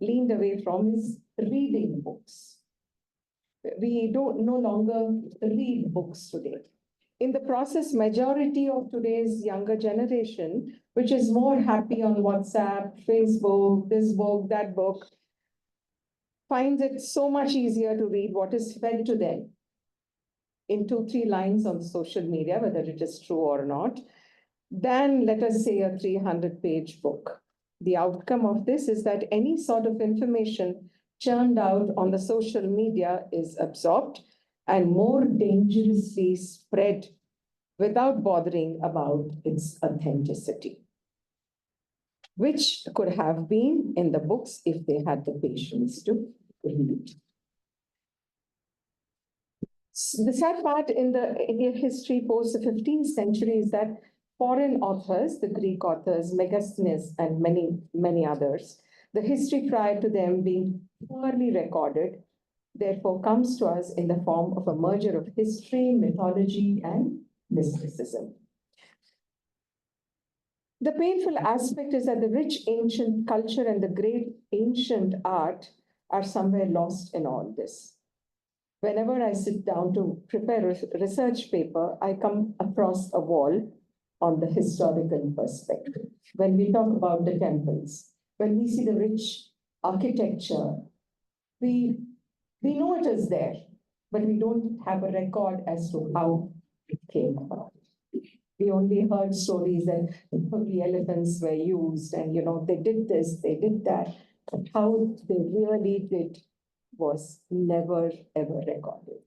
leaned away from is reading books. We don't no longer read books today. In the process, majority of today's younger generation, which is more happy on WhatsApp, Facebook, this book, that book, finds it so much easier to read what is fed to them in 2-3 lines on social media, whether it is true or not, than, let us say, a 300-page book. The outcome of this is that any sort of information churned out on the social media is absorbed and more dangerously spread without bothering about its authenticity, which could have been in the books if they had the patience to read. The sad part in the Indian history post the 15th century is that foreign authors, the Greek authors, Megasthenes and many, many others, the history prior to them being poorly recorded, therefore comes to us in the form of a merger of history, mythology, and mysticism. The painful aspect is that the rich ancient culture and the great ancient art are somewhere lost in all this. Whenever I sit down to prepare a research paper, I come across a wall on the historical perspective. When we talk about the temples, when we see the rich architecture, we know it is there, but we don't have a record as to how it came about. We only heard stories that probably elephants were used and, they did this, they did that. But how they really did was never, ever recorded.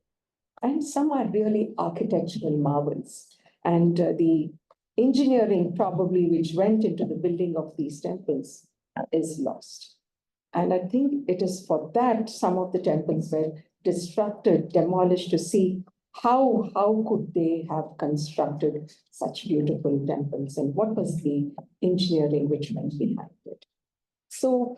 And some are really architectural marvels. And the engineering probably which went into the building of these temples is lost. And I think it is for that some of the temples were disrupted, demolished to see how could they have constructed such beautiful temples and what was the engineering which went behind it. So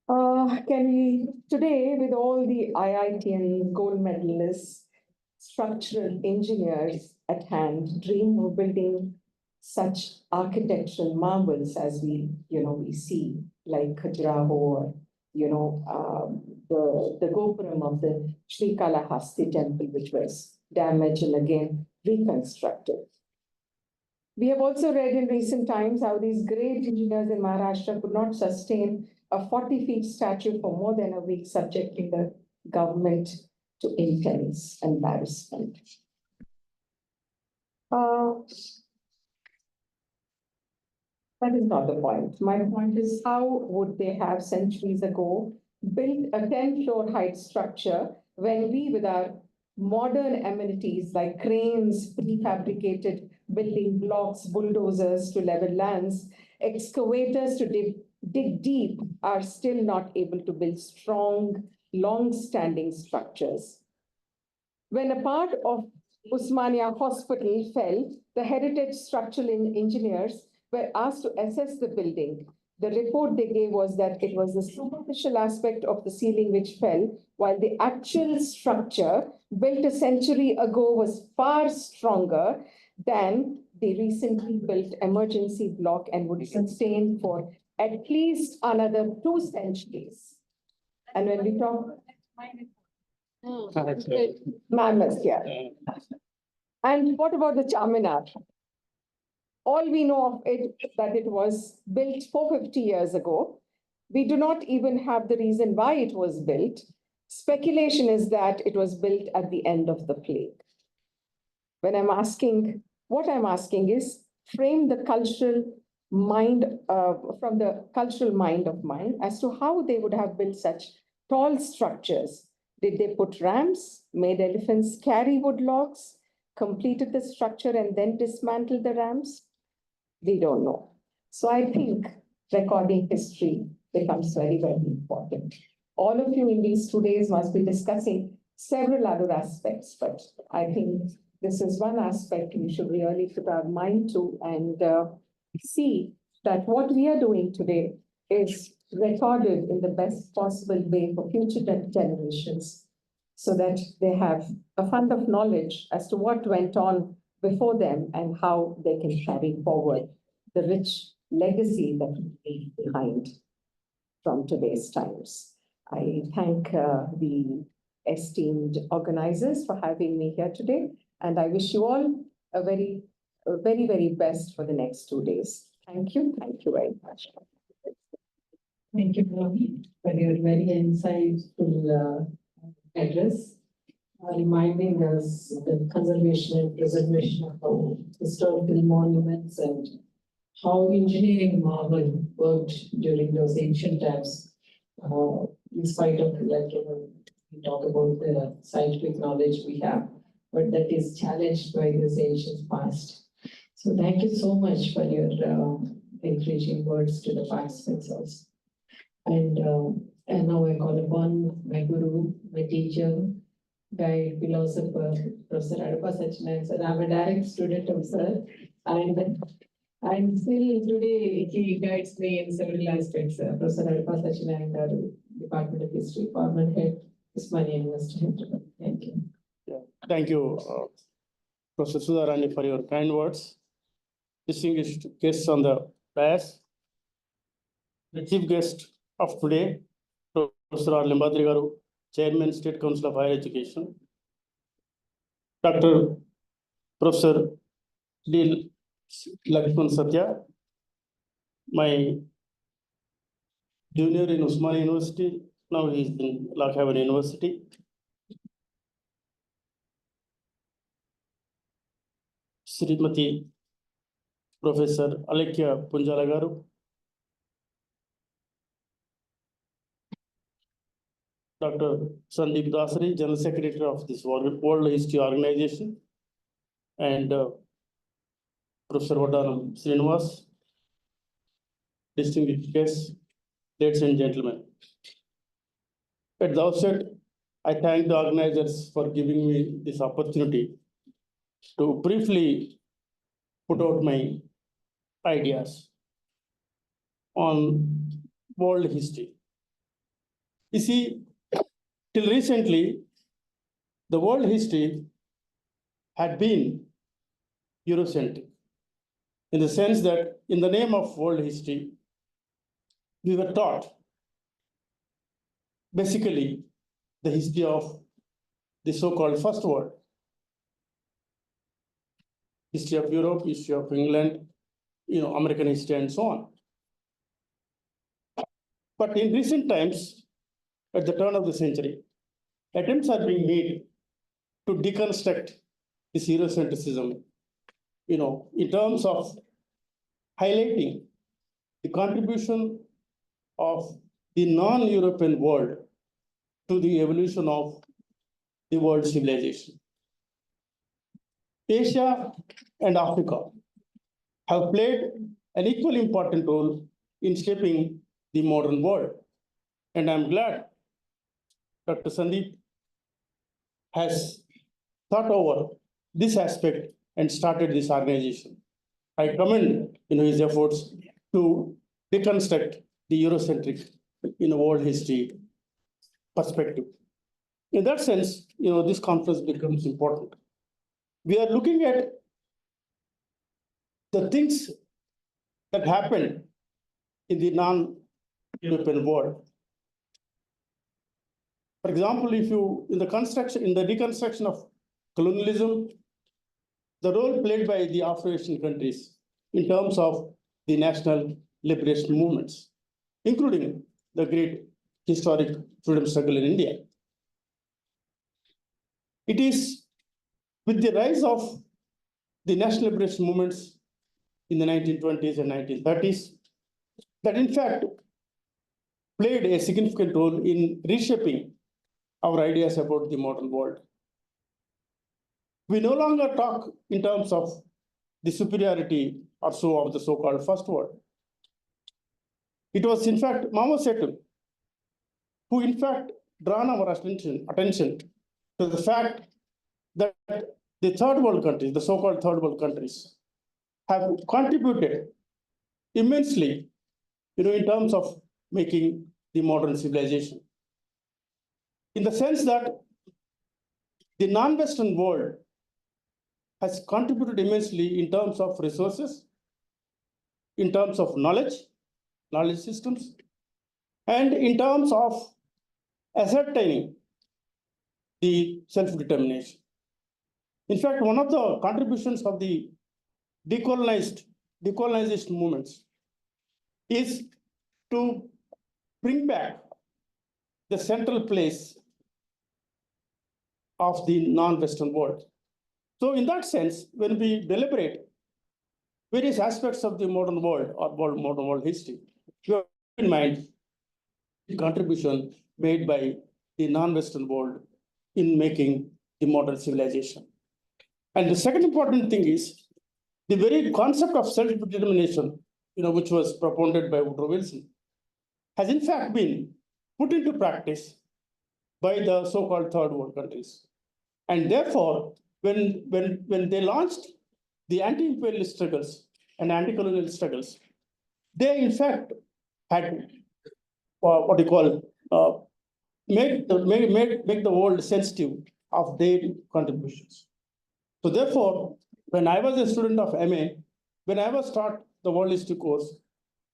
can we today, with all the IITian gold medalists, structural engineers at hand, dream of building such architectural marvels as we see, like Khajuraho or the Gopuram of the Sri Kalahasti temple, which was damaged and again reconstructed. We have also read in recent times how these great engineers in Maharashtra could not sustain a 40-feet statue for more than a week, subjecting the government to intense embarrassment. That is not the point. My point is, how would they have centuries ago built a 10-floor height structure when we, with our modern amenities like cranes, prefabricated building blocks, bulldozers to level lands, excavators to dig deep, are still not able to build strong, long-standing structures? When a part of Usmania Hospital fell, the heritage structural engineers were asked to assess the building. The report they gave was that it was the superficial aspect of the ceiling which fell, while the actual structure built a century ago was far stronger than the recently built emergency block and would sustain for at least another 2 centuries. And when we talk mammoth, yeah. And what about the Charminar? All we know of it that it was built 450 years ago. We do not even have the reason why it was built. Speculation is that it was built at the end of the plague. What I'm asking is frame the cultural mind from the cultural mind of mine as to how they would have built such tall structures. Did they put ramps, made elephants carry wood logs, completed the structure and then dismantled the ramps? We don't know. So I think recording history becomes very, very important. All of you in these 2 days must be discussing several other aspects, but I think this is one aspect we should really put our mind to and see that what we are doing today is recorded in the best possible way for future generations, so that they have a fund of knowledge as to what went on before them and how they can carry forward the rich legacy that we leave behind from today's times. I thank the esteemed organizers for having me here today, and I wish you all a very, very best for the next 2 days. Thank you very much. Thank you, Ravi, for your very insightful address, reminding us the conservation and preservation of our historical monuments and how engineering marvel worked during those ancient times, in spite of, we talk about the scientific knowledge we have, but that is challenged by this ancient past. So thank you so much for your encouraging words to the participants also. And now I call upon my guru, my teacher, guide, philosopher, Professor Adapa Satyanarayana sir. I'm a direct student of sir, and still today he guides me in several aspects. Professor Adapa Satyanarayana, Department of History, former head, Usmania University. Thank you. Thank you, Professor Sudharani, for your kind words. Distinguished guests on the dais, the chief guest of today, Professor R. Limbadri Garu, Chairman, State Council of Higher Education, Dr. Professor Dean Lakshman Satya, my junior in Usmania University, now he's in Lock Haven University. Srimati Professor Alekia Punjala garu, Dr. Sandeep Dasari, General Secretary of this World History Organization, and Professor Vadanam Srinivas, distinguished guests, ladies and gentlemen. At the outset, I thank the organizers for giving me this opportunity to briefly put out my ideas on world history. You see, till recently, the world history had been Eurocentric, in the sense that in the name of world history, we were taught basically the history of the so-called First World, history of Europe, history of England, American history and so on. But in recent times, at the turn of the century, attempts are being made to deconstruct this Eurocentrism, in terms of highlighting the contribution of the non-European world to the evolution of the world civilization. Asia and Africa have played an equally important role in shaping the modern world. And I'm glad Dr. Sandeep has thought over this aspect and started this organization. I commend his efforts to deconstruct the Eurocentric world history perspective. In that sense, this conference becomes important. We are looking at the things that happened in the non-European world. For example, if you, in the reconstruction of colonialism, the role played by the Afro-Asian countries in terms of the national liberation movements, including the great historic freedom struggle in India. It is with the rise of the national liberation movements in the 1920s and 1930s that in fact played a significant role in reshaping our ideas about the modern world. We no longer talk in terms of the superiority or so of the so-called First World. It was in fact Mao Zedong who in fact drawn our attention to the fact that the third world countries, the so-called third world countries, have contributed immensely, in terms of making the modern civilization. In the sense that the non-Western world has contributed immensely in terms of resources, in terms of knowledge systems, and in terms of ascertaining the self-determination. In fact, one of the contributions of the decolonization movements is to bring back the central place of the non-Western world. So in that sense, when we deliberate various aspects of the modern world or modern world history, we have in mind the contribution made by the non-Western world in making the modern civilization. And the second important thing is the very concept of self-determination, which was propounded by Woodrow Wilson, has in fact been put into practice by the so-called third world countries. And therefore, when they launched the anti-imperialist struggles and anti-colonial struggles, they in fact had make the world sensitive of their contributions. So therefore, when I was a student of MA, when I was taught the world history course,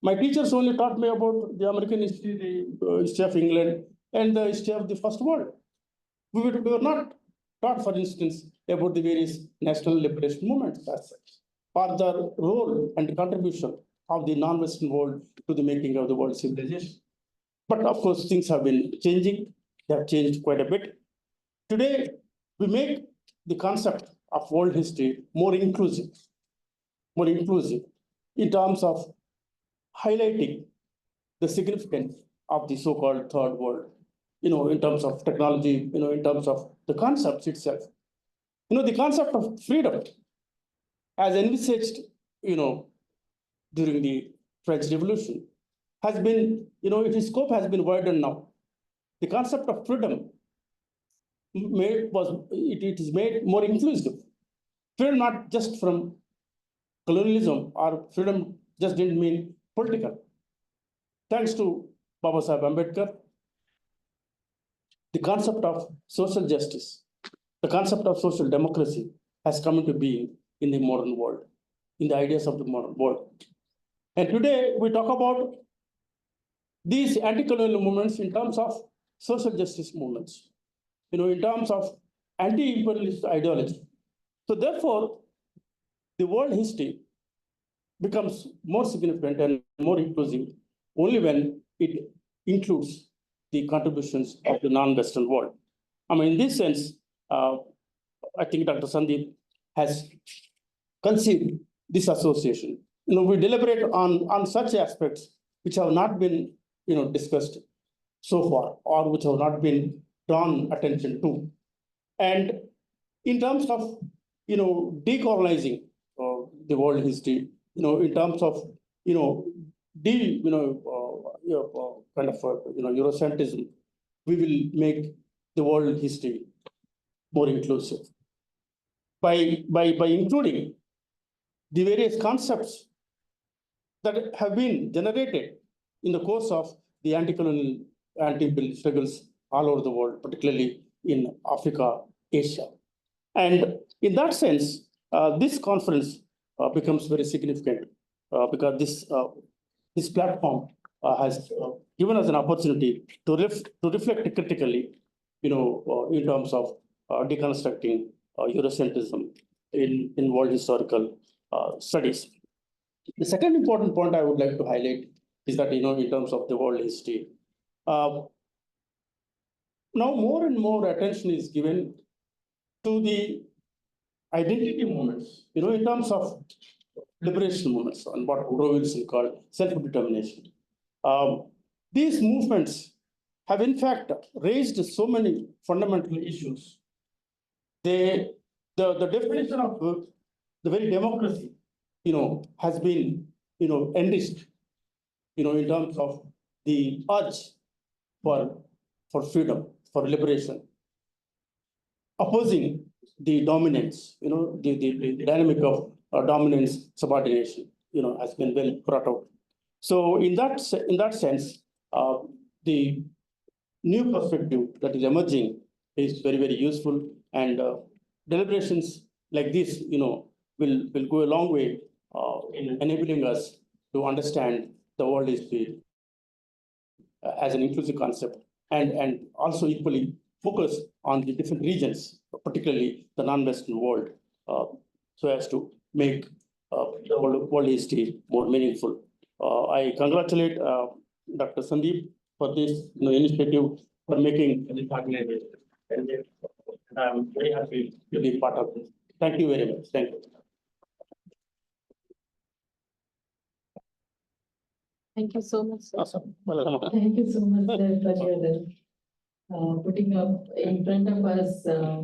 my teachers only taught me about the American history, the history of England, and the history of the First World. We were not taught, for instance, about the various national liberation movements as such. or the role and contribution of the non-Western world to the making of the world civilization. But of course, things have been changing. They have changed quite a bit. Today, we make the concept of world history more inclusive in terms of highlighting the significance of the so-called third world, in terms of technology, in terms of the concepts itself. The concept of freedom as envisaged, during the French Revolution has been, its scope has been widened now. The concept of freedom it is made more inclusive. Freedom not just from colonialism, or freedom just didn't mean political. Thanks to Baba Sahib Ambedkar, the concept of social justice, the concept of social democracy has come into being in the modern world, in the ideas of the modern world. And today we talk about these anti-colonial movements in terms of social justice movements, in terms of anti-imperialist ideology. So therefore, the world history becomes more significant and more inclusive only when it includes the contributions of the non-Western world. In this sense, I think Dr. Sandeep has conceived this association. We deliberate on such aspects which have not been, discussed so far, or which have not been drawn attention to. And in terms of, decolonizing the world history, in terms of, Eurocentrism, we will make the world history more inclusive by including the various concepts that have been generated in the course of the anti-colonial, anti-imperial struggles all over the world, particularly in Africa, Asia. And in that sense, this conference becomes very significant because this platform has given us an opportunity to reflect critically, in terms of deconstructing Eurocentrism in world historical studies. The second important point I would like to highlight is that, in terms of the world history, now more and more attention is given to the identity movements, in terms of liberation movements, and what Woodrow Wilson called self-determination. These movements have in fact raised so many fundamental issues. The definition of the very democracy, has been, enriched, in terms of the urge for freedom, for liberation, opposing the dominance, the dynamic of dominance, subordination, has been well brought out. So in that sense, the new perspective that is emerging is very, very useful, and deliberations like this, will go a long way in enabling us to understand the world history as an inclusive concept, and also equally focus on the different regions, particularly the non-Western world, so as to make the world history more meaningful. I congratulate Dr. Sandeep for this initiative, for making this organization. And I'm very happy to be part of this. Thank you very much. Thank you. Thank you so much, sir. Awesome. Well, Thank you so much, sir, for your putting up in front of us the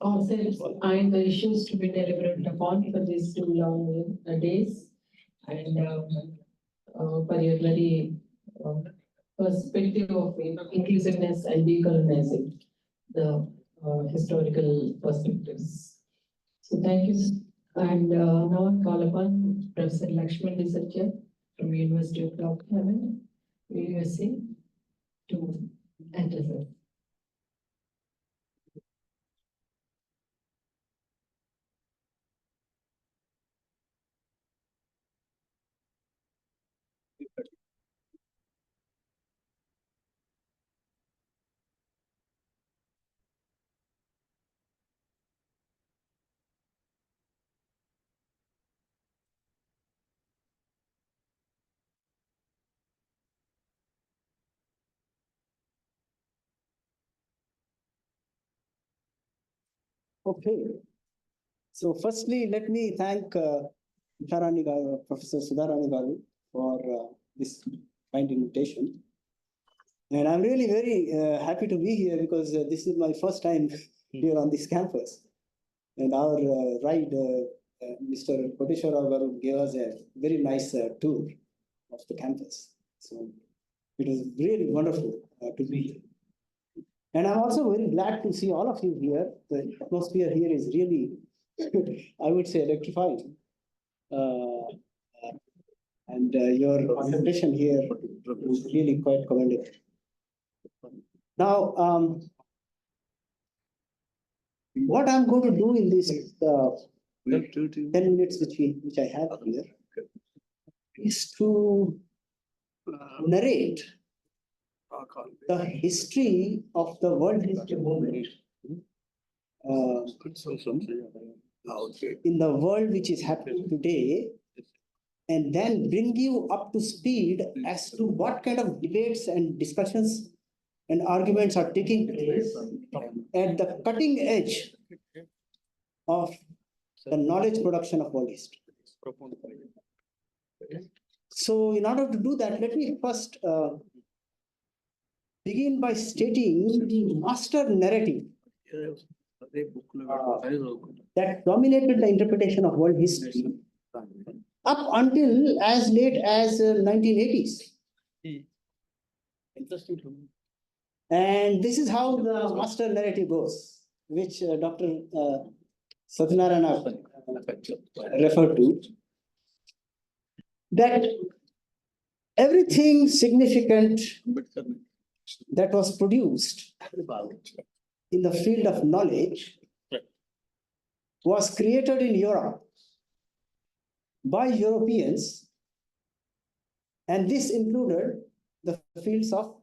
concepts and the issues to be deliberated upon for these 2 long days, and for your very perspective of inclusiveness and decolonizing the historical perspectives. So thank you. And now I call upon Professor Lakshman Researcher from University of Rockhaven, USA, to address us. Okay. So firstly, let me thank Sudharani Garu, Professor Sudharani Garu for this kind invitation. And I'm really very happy to be here because this is my first time here on this campus. And our Mr. Puducherry Garu gave us a very nice tour of the campus. So it was really wonderful to be here. And I'm also very glad to see all of you here. The atmosphere here is really, I would say, electrifying. And your concentration here is really quite commendable. Now, what I'm going to do in this 10 minutes which I have here is to narrate the history of the world history movement in the world which is happening today, and then bring you up to speed as to what kind of debates and discussions and arguments are taking place at the cutting edge of the knowledge production of world history. So in order to do that, let me first begin by stating the master narrative that dominated the interpretation of world history up until as late as 1980s. Interesting. And this is how the master narrative goes, which Dr. Satyanarayana referred to, that everything significant that was produced in the field of knowledge was created in Europe by Europeans, and this included the fields of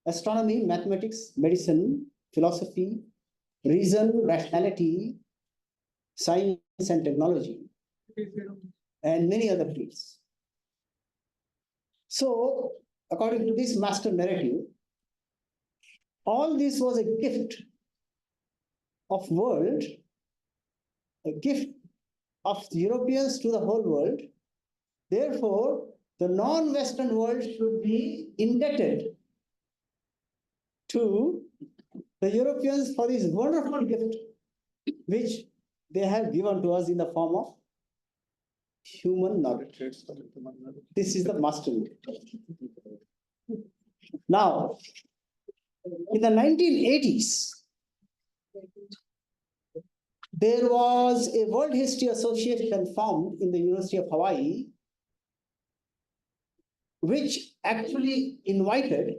astronomy, mathematics, medicine, philosophy, reason, rationality, science and technology, and many other fields. So, according to this master narrative, all this was a gift of world, a gift of Europeans to the whole world. Therefore, the non-Western world should be indebted to the Europeans for this wonderful gift, which they have given to us in the form of human knowledge. This is the master narrative. Now, in the 1980s, there was a World History Association formed in the University of Hawaii, which actually invited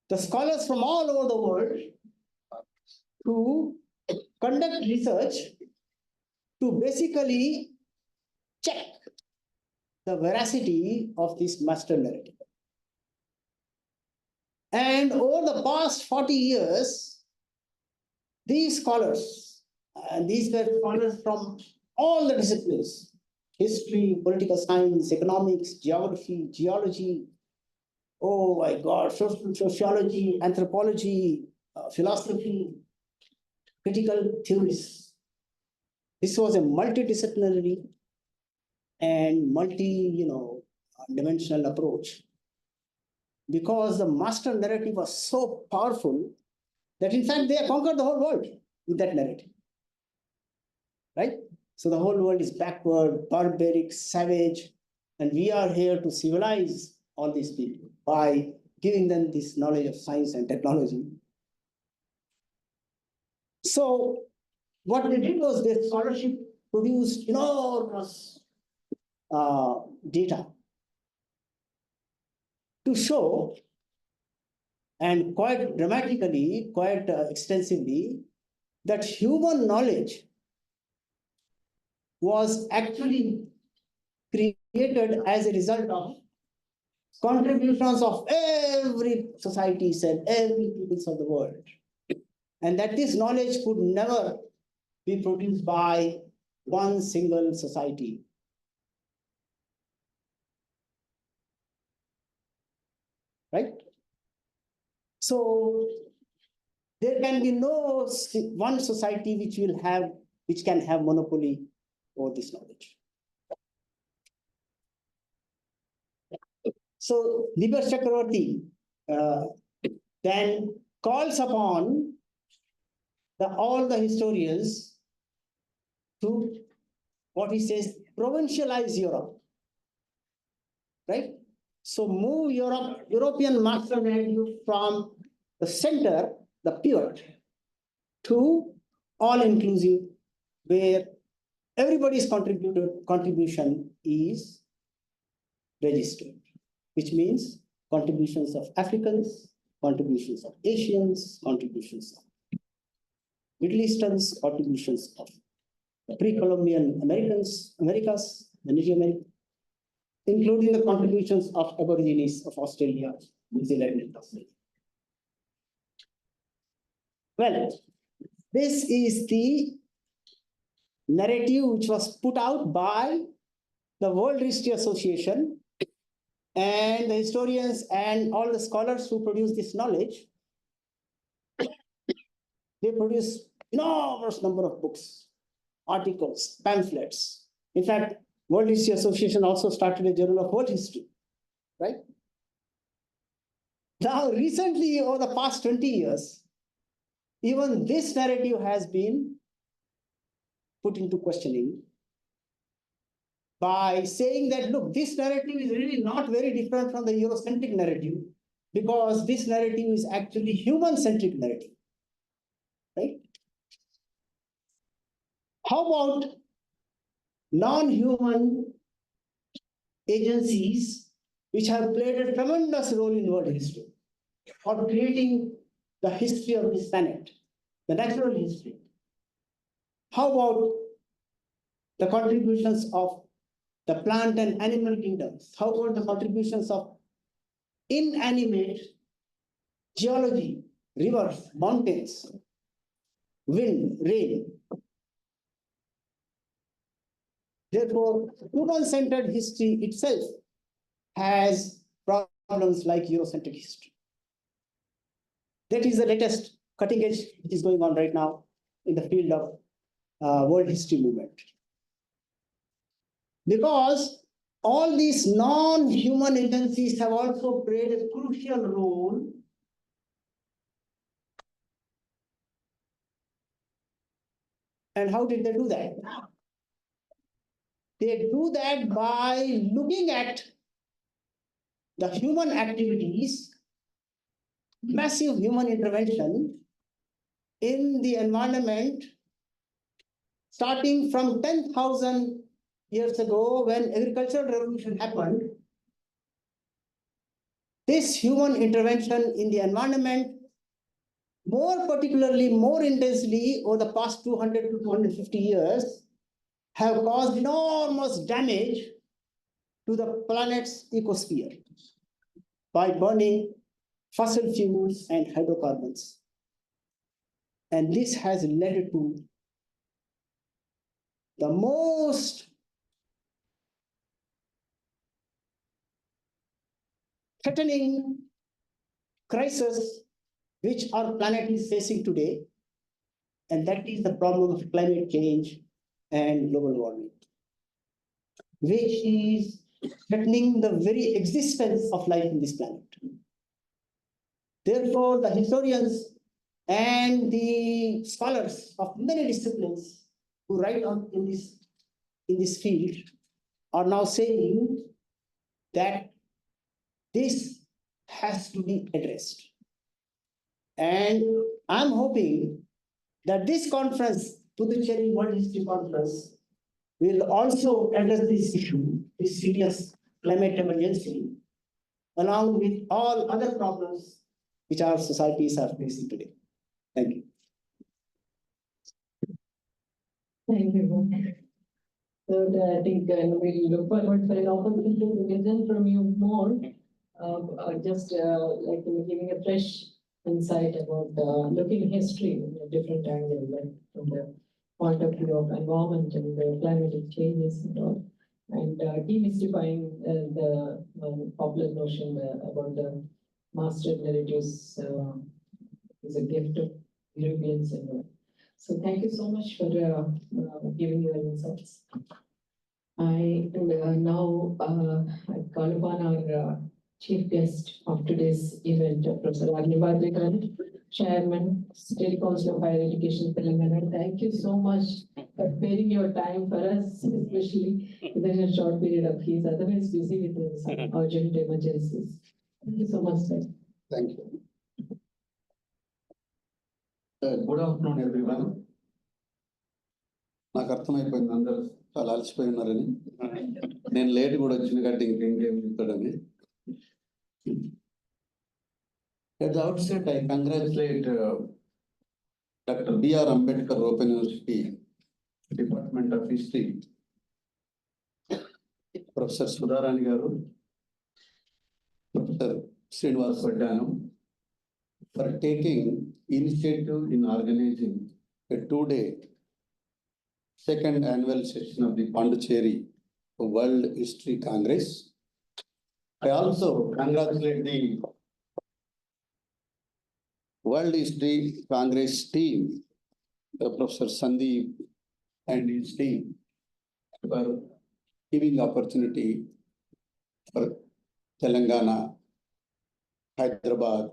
the scholars from all over the world to conduct research to basically check the veracity of this master narrative. And over the past 40 years, these scholars, and these were scholars from all the disciplines, history, political science, economics, geography, geology, oh my God, sociology, anthropology, philosophy, critical theories. This was a multidisciplinary and dimensional approach, because the master narrative was so powerful that in fact they conquered the whole world with that narrative, right? So the whole world is backward, barbaric, savage, and we are here to civilize all these people by giving them this knowledge of science and technology. So what they did was their scholarship produced enormous data to show, and quite dramatically, quite extensively, that human knowledge was actually created as a result of contributions of every societies and every peoples of the world. And that this knowledge could never be produced by one single society. Right? So there can be no one society which can have monopoly over this knowledge. So Libas Chakravarti then calls upon all the historians to, what he says, provincialize Europe, right? So move European master narrative from the center, the pivot, to all-inclusive, where everybody's contribution is registered, which means contributions of Africans, contributions of Asians, contributions of Middle Easterns, contributions of the pre-Columbian Americas, the Native America, including the contributions of Aborigines of Australia, New Zealand, and Australia. Well, this is the narrative which was put out by the World History Association, and the historians and all the scholars who produce this knowledge. They produce enormous number of books, articles, pamphlets. In fact, World History Association also started a journal of world history, right? Now, recently, over the past 20 years, even this narrative has been put into questioning by saying that, look, this narrative is really not very different from the Eurocentric narrative, because this narrative is actually human-centric narrative, right? How about non-human agencies which have played a tremendous role in world history or creating the history of this planet, the natural history? How about the contributions of the plant and animal kingdoms? How about the contributions of inanimate geology, rivers, mountains, wind, rain? Therefore, human-centered history itself has problems like Eurocentric history. That is the latest cutting edge which is going on right now in the field of world history movement. Because all these non-human agencies have also played a crucial role and how did they do that? They do that by looking at the human activities, massive human intervention in the environment, starting from 10,000 years ago when agricultural revolution happened. This human intervention in the environment, more particularly, more intensely over the past 200 to 250 years, have caused enormous damage to the planet's ecosphere by burning fossil fuels and hydrocarbons. And this has led to the most threatening crisis which our planet is facing today, and that is the problem of climate change and global warming, which is threatening the very existence of life in this planet. Therefore, the historians and the scholars of many disciplines who write on in this field are now saying that this has to be addressed. And I'm hoping that this conference, Puducherry World History Conference, will also address this issue, this serious climate emergency, along with all other problems which our societies are facing today. Thank you. Thank you. So I think we look forward for an opportunity to listen from you more. Just like giving a fresh insight about looking history in a different angle, like from the point of view of environment and the climatic changes and all, and demystifying the popular notion about the master narratives is a gift Europeans and all. So thank you so much for giving your insights. I now I call upon our chief guest of today's event, Professor Agnibadragaru, Chairman, State Council of Higher Education, Telangana. Thank you so much for sparing your time for us, especially within a short period of he's otherwise busy with some urgent emergencies. Thank you so much, sir. Thank you. Good afternoon, everyone. నాకు అర్థమైపోయింది అందరూ చాలా అలసిపోయి ఉన్నారని. నేను late కూడా వచ్చిన కాబట్టి ఇంకేం చెప్తాడని. At the outset, I congratulate Dr. B.R. Ambedkar Open University, Department of History, Professor Sudharani Garu, Professor Srinivas Vaddanam, for taking initiative in organizing a 2-day second annual session of the Puducherry World History Congress. I also congratulate the World History Congress team, Professor Sandeep and his team, for giving opportunity for Telangana, Hyderabad,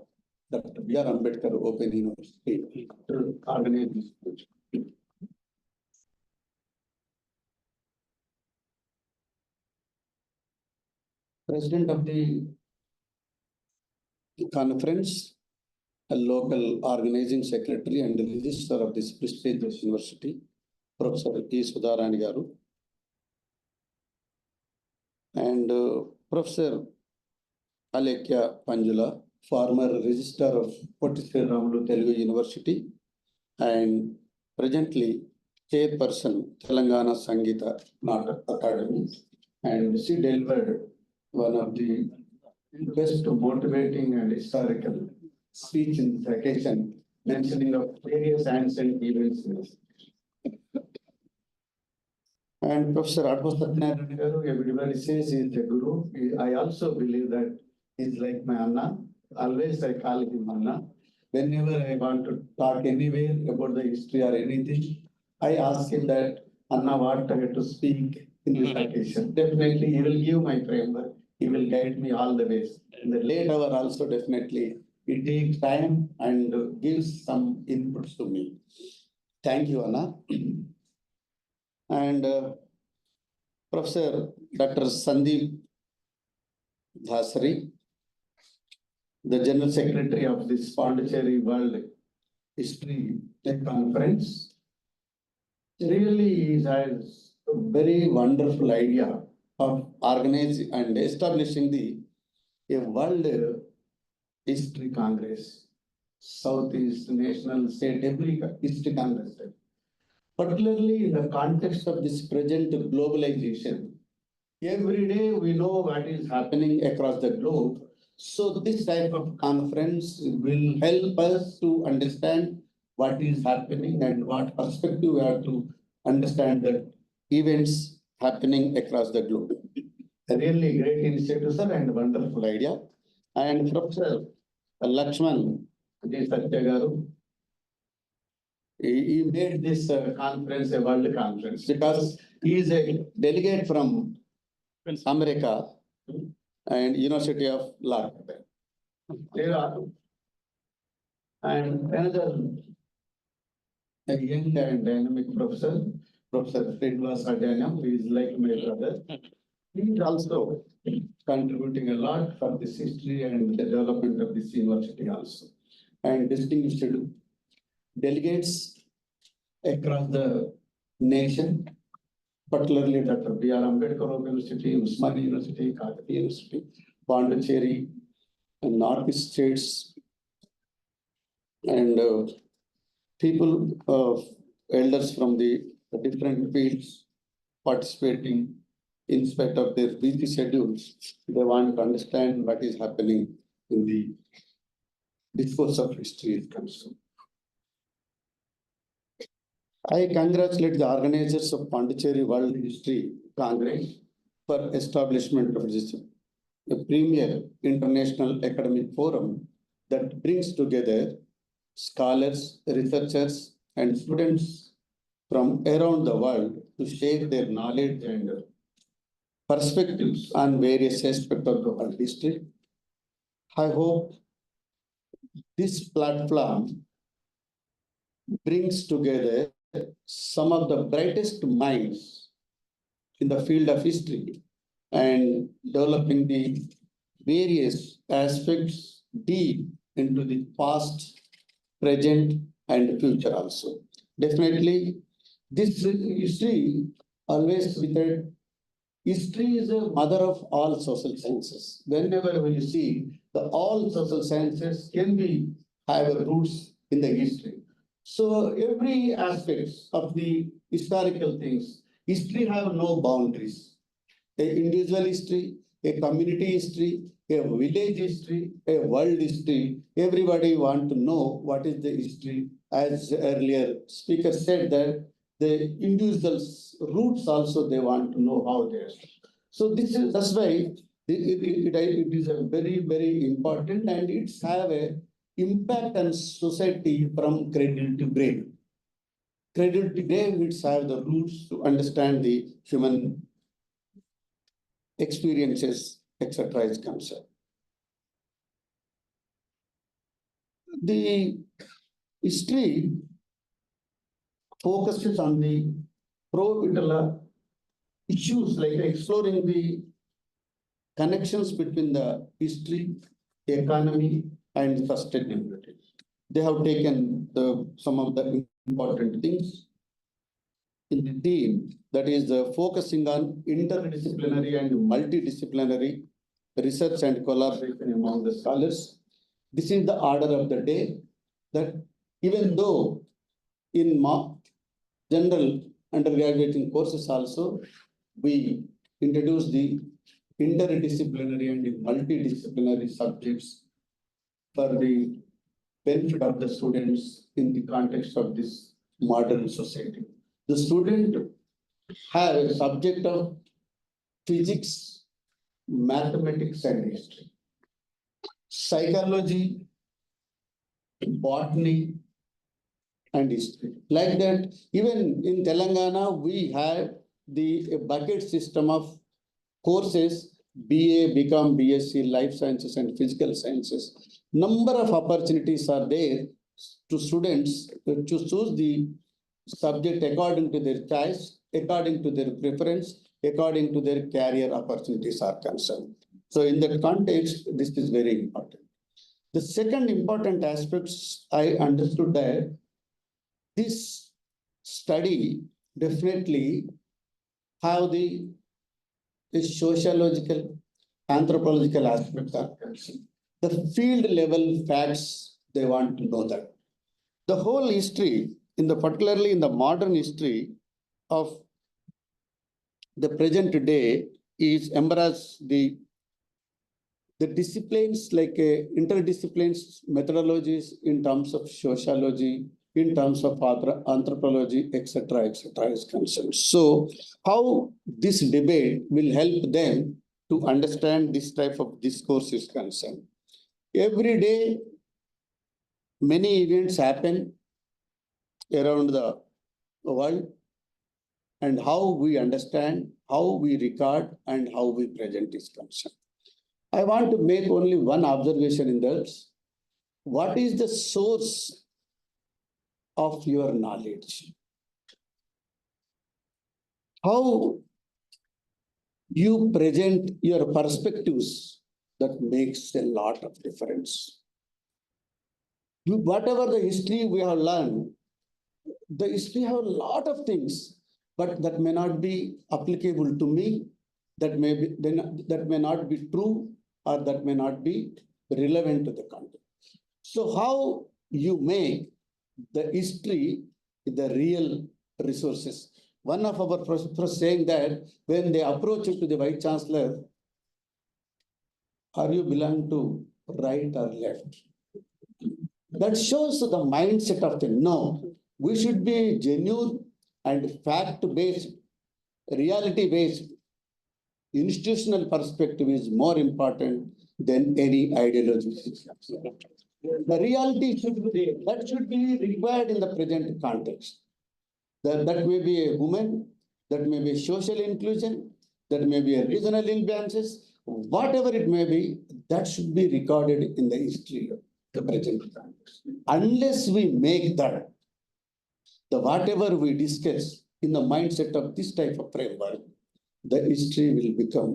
Dr. B.R. Ambedkar Open University to organize this project. President of the conference, a local organizing secretary and the registrar of this prestigious university, Professor E. Sudharani Garu, and Professor Alekya Panjula, former registrar of Puducherry Telugu University, and presently chairperson Telangana Sangeeta Natak Academy, and she delivered one of the best motivating and historical speech in this occasion, mentioning of various ancient events. And Professor Adho Satyanarayana Garu, everybody says he is a guru. I also believe that he is like my Anna. Always I call him Anna. Whenever I want to talk anywhere about the history or anything, I ask him that, Anna, what I have to speak in this occasion. Definitely he will give my framework. He will guide me all the ways. In the late hour also definitely he takes time and gives some inputs to me. Thank you, Anna. And Professor Dr. Sandeep Dhasari, the General Secretary of this Puducherry World History Conference, really has a very wonderful idea of organizing and establishing a World History Congress, Southeast, National, State, every History Congress. Particularly in the context of this present globalization, every day we know what is happening across the globe. So this type of conference will help us to understand what is happening and what perspective we have to understand the events happening across the globe. A really great initiative, sir, and wonderful idea. And Professor Lakshman G. Satya Garu, he made this conference a world conference because he is a delegate from America and University of London. There are, and another a young and dynamic professor, Professor Srinivas Vaddanam, who is like my brother. He is also contributing a lot for this history and the development of this university also. And distinguished delegates across the nation, particularly Dr. B.R. Ambedkar University, Usmania University, Kakatiya University, Puducherry, and Northeast states, and people of elders from the different fields participating in spite of their busy schedules. They want to understand what is happening in the discourse of history is concerned. I congratulate the organizers of Puducherry World History Congress for establishment of this a premier international academic forum that brings together scholars, researchers, and students from around the world to share their knowledge and perspectives on various aspects of the world history. I hope this platform brings together some of the brightest minds in the field of history and developing the various aspects deep into the past, present, and future also. Definitely, this history always with a history is a mother of all social sciences. Whenever you see the all social sciences can be have roots in the history. So every aspect of the historical things, history have no boundaries. A individual history, a community history, a village history, a world history. Everybody want to know what is the history. As earlier speaker said that the individuals' roots also they want to know how they are. So that's why it is a very important and it's have a impact on society from cradle to grave. Cradle to grave, it's have the roots to understand the human experiences, etc. is concerned. The history focuses on the pro-vital issues like exploring the connections between the history, economy, and sustainability. They have taken some of the important things in the theme that is focusing on interdisciplinary and multidisciplinary research and collaboration among the scholars. This is the order of the day that even though in general undergraduate courses also, we introduce the interdisciplinary and multidisciplinary subjects for the benefit of the students in the context of this modern society. The student have a subject of physics, mathematics, and history, psychology, botany, and history. Like that, even in Telangana, we have the bucket system of courses, BA, BCom, BSc, Life Sciences, and Physical Sciences. Number of opportunities are there to students to choose the subject according to their choice, according to their preference, according to their career opportunities are concerned. So in that context, this is very important. The second important aspect, I understood that this study definitely have the sociological, anthropological aspects are concerned. The field level facts, they want to know that. The whole history, particularly in the modern history of the present day, is embrace the disciplines like interdisciplines methodologies in terms of sociology, in terms of anthropology, etc., is concerned. So how this debate will help them to understand this type of discourse is concerned. Every day, many events happen around the world, and how we understand, how we record, and how we present is concerned. I want to make only one observation in that. What is the source of your knowledge? How you present your perspectives, that makes a lot of difference. Whatever the history we have learned, the history have a lot of things, but that may not be applicable to me, that may not be true, or that may not be relevant to the content. So how you make the history the real resources? One of our professors saying that when they approach it to the Vice Chancellor, are you belong to right or left? That shows the mindset of the no. We should be genuine and fact-based, reality-based. Institutional perspective is more important than any ideology. The reality should be, that should be required in the present context. That may be a woman, that may be social inclusion, that may be a regional imbalances, whatever it may be, that should be recorded in the history of the present context. Unless we make that, the whatever we discuss in the mindset of this type of framework, the history will become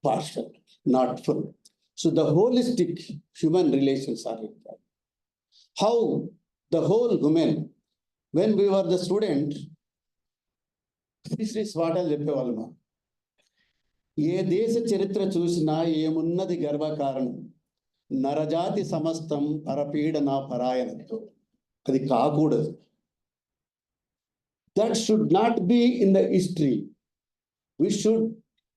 partial, not full. So the holistic human relations are required. How the whole human, when we were the student, Shri స్వాటలు చెప్పేవాళ్ళం. ఏ దేశ చరిత్ర చూసినా ఏమున్నది గర్వకారణం, నరజాతి సమస్తం పరపీడన పరాయణతో. అది కాకూడదు. That should not be in the history. We should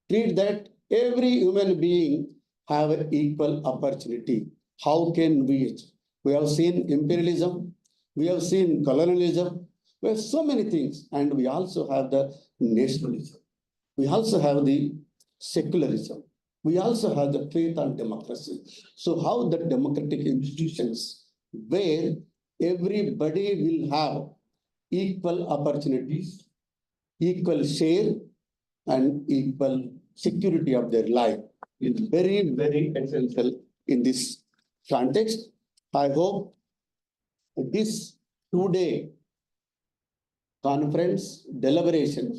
treat that every human being have an equal opportunity. How can we? We have seen imperialism, we have seen colonialism, we have so many things, and we also have the nationalism. We also have the secularism. We also have the faith and democracy. So how the democratic institutions where everybody will have equal opportunities, equal share, and equal security of their life is very, very essential in this context. I hope this 2-day conference deliberations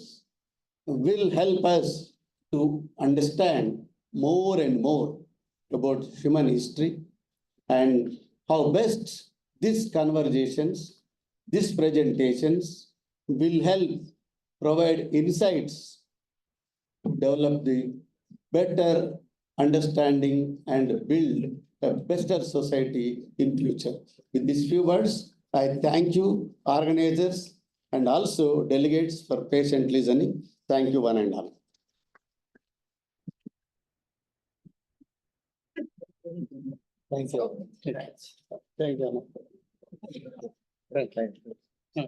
will help us to understand more and more about human history and how best these conversations, these presentations will help provide insights to develop the better understanding and build a better society in future. With these few words, I thank you, organizers, and also delegates for patient listening. Thank you one and all. Thank you. Thank you.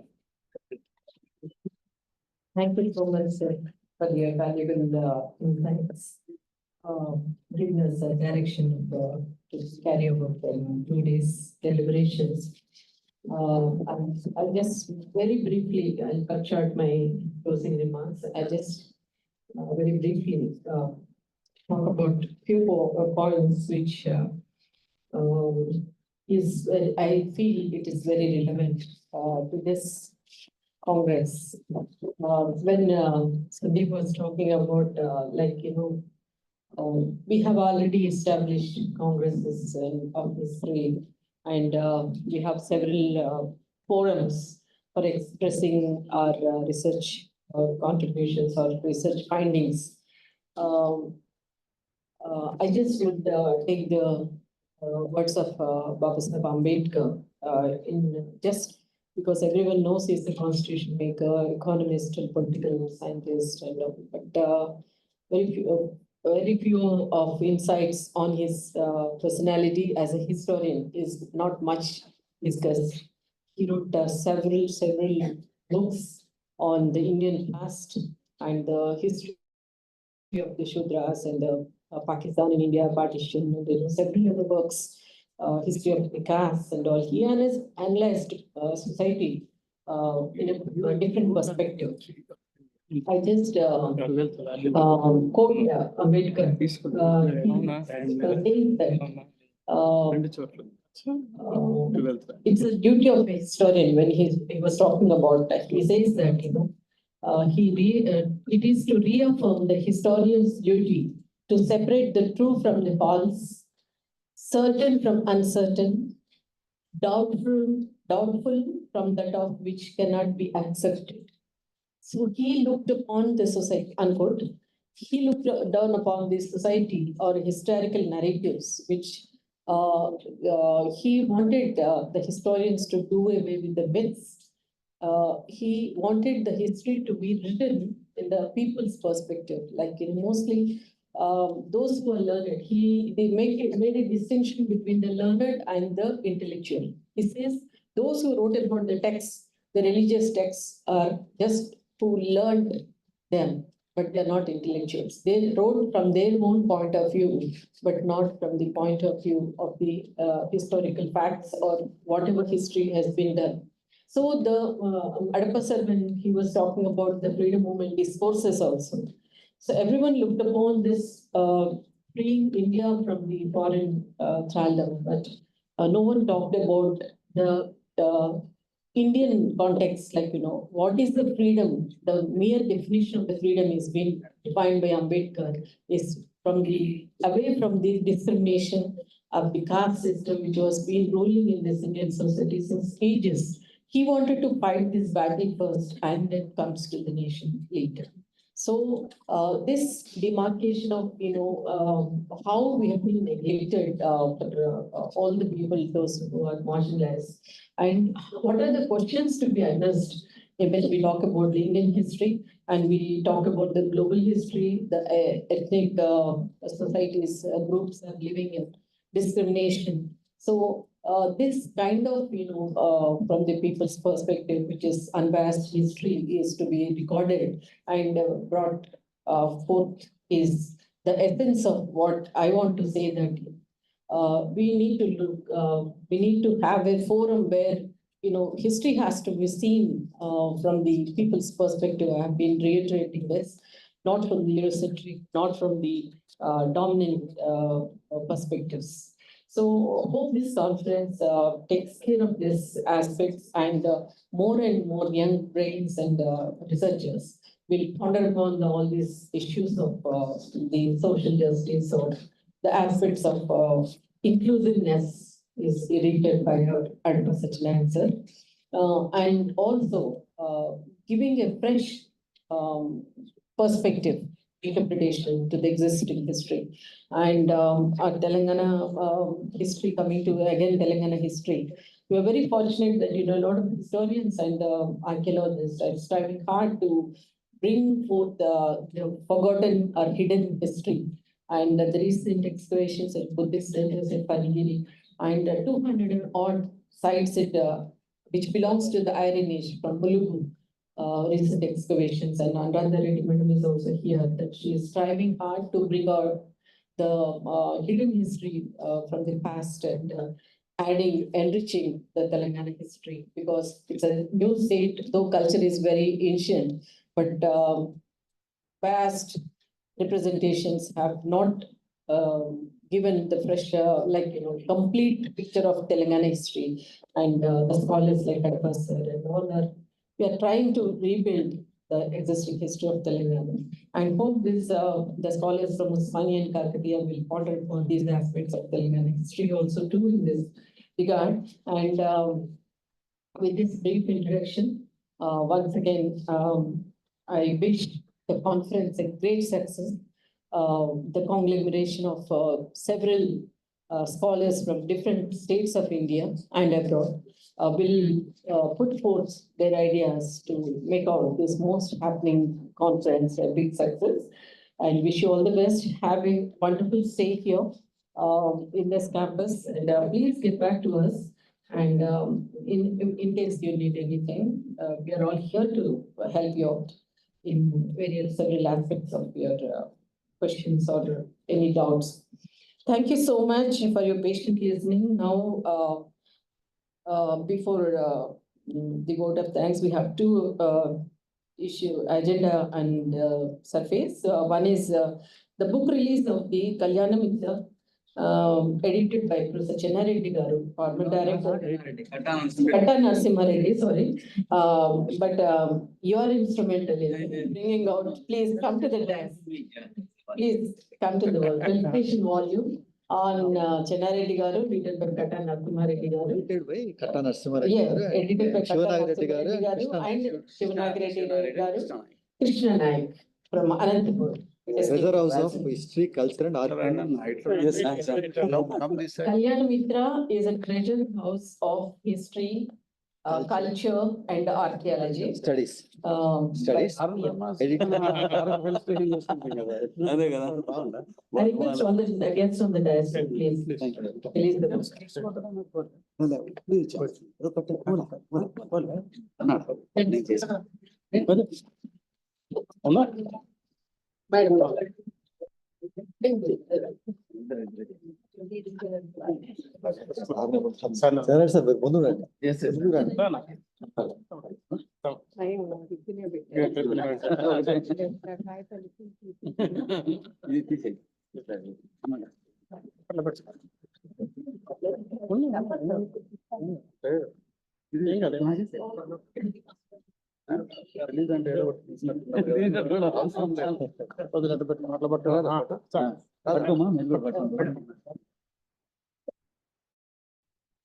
Thank you so much, sir, for your valuable insights. Giving us a direction to carry over the 2 days deliberations. I'll just very briefly, I'll cut short my closing remarks. I just very briefly talk about few points which I feel it is very relevant to this Congress. When Sandeep was talking about we have already established congresses of history, and we have several forums for expressing our research or contributions or research findings. I just would take the words of Baba Saheb Ambedkar in just because everyone knows he's a constitution maker, economist, and political scientist, and but very few of insights on his personality as a historian is not much discussed. He wrote several books on the Indian past and the history of the Shudras and the Pakistan and India partition, and several other works, history of the caste and all. He has analyzed society in a different perspective. I just quote Ambedkar. He says that it's a duty of a historian when he was talking about that. He says that it is to reaffirm the historian's duty to separate the true from the false, certain from uncertain, doubtful from that of which cannot be accepted. So he looked upon the society, unquote. He looked down upon the society or historical narratives, which he wanted the historians to do away with the myths. He wanted the history to be written in the people's perspective, like mostly those who are learned. They made a distinction between the learned and the intellectual. He says those who wrote about the texts, the religious texts, are just who learned them. but they're not intellectuals. They wrote from their own point of view, but not from the point of view of the historical facts or whatever history has been done. So the Adapa sir, when he was talking about the freedom movement discourses also, so everyone looked upon this freeing India from the foreign thraldom, but no one talked about the Indian context, like, what is the freedom? The mere definition of the freedom is being defined by Ambedkar is away from the discrimination of the caste system, which was been ruling in this Indian society since ages. He wanted to fight this battle first and then comes to the nation later. So this demarcation of, how we have been neglected for all the people, those who are marginalized, and what are the questions to be addressed when we talk about the Indian history and we talk about the global history, the ethnic societies, groups are living in discrimination. So this kind of, from the people's perspective, which is unbiased history, is to be recorded and brought forth is the essence of what I want to say, that we need to look, we need to have a forum where, history has to be seen from the people's perspective. I have been reiterating this, not from the Eurocentric, not from the dominant perspectives. So hope this conference takes care of these aspects, and more and more young brains and researchers will ponder upon all these issues of the social justice or the aspects of inclusiveness is irritated by her and such an answer. And also giving a fresh perspective, interpretation to the existing history. And our Telangana history, coming to again Telangana history, we are very fortunate that, a lot of historians and archaeologists are striving hard to bring forth the forgotten or hidden history. And the recent excavations at Buddhist centers in Panigiri and 200 odd sites which belongs to the Iron Age from Mulugu, recent excavations, and Anuradha Reddy Madam is also here, that she is striving hard to bring out the hidden history from the past and enriching the Telangana history, because it's a new state, though culture is very ancient, but past representations have not given the fresh, complete picture of Telangana history. And the scholars like Adapa sir and all we are trying to rebuild the existing history of Telangana. And hope this, the scholars from Usmania and Kakatiya will ponder upon these aspects of Telangana history also too in this regard. And with this brief introduction, once again, I wish the conference a great success. The conglomeration of several scholars from different states of India and abroad will put forth their ideas to make out this most happening conference a big success. And wish you all the best. Have a wonderful stay here in this campus, and please get back to us. And in case you need anything, we are all here to help you out in several aspects of your questions or any doubts. Thank you so much for your patient listening. Now, before the vote of thanks, we have two agenda and surface. One is the book release of the Kalyana Mitra, edited by Professor Chennareddy Garu, former director. Katta Narasimha Reddy, sorry. But you are instrumental in bringing out. Please come to the desk. Please come to the presentation volume on Chennareddy Garu, written by Katta Narasimha Reddy Garu. Edited by Katta Narasimha Reddy Yeah, garu, edited by Shivanagi Reddy Katta garu, Narasimha Reddy Garu and Shivanagi Reddy Garu, Garu. Krishna Naik from Anantapur. Treasure House of History, Culture and Art. Yes, Come this side. Kalyana Mitra is a treasure house of history, culture and archaeology. Studies. Studies. I request all the guests on the dais, please. Release the book. అవునా సరే sir ముందు రండి. ముందు రండి. ఇది తీసేయి. ఏం కాదు. వదిలేట్టు పెట్టు, అట్లా పట్టు. చాలు. పట్టుకోమా, మీరు కూడా పట్టుకోండి.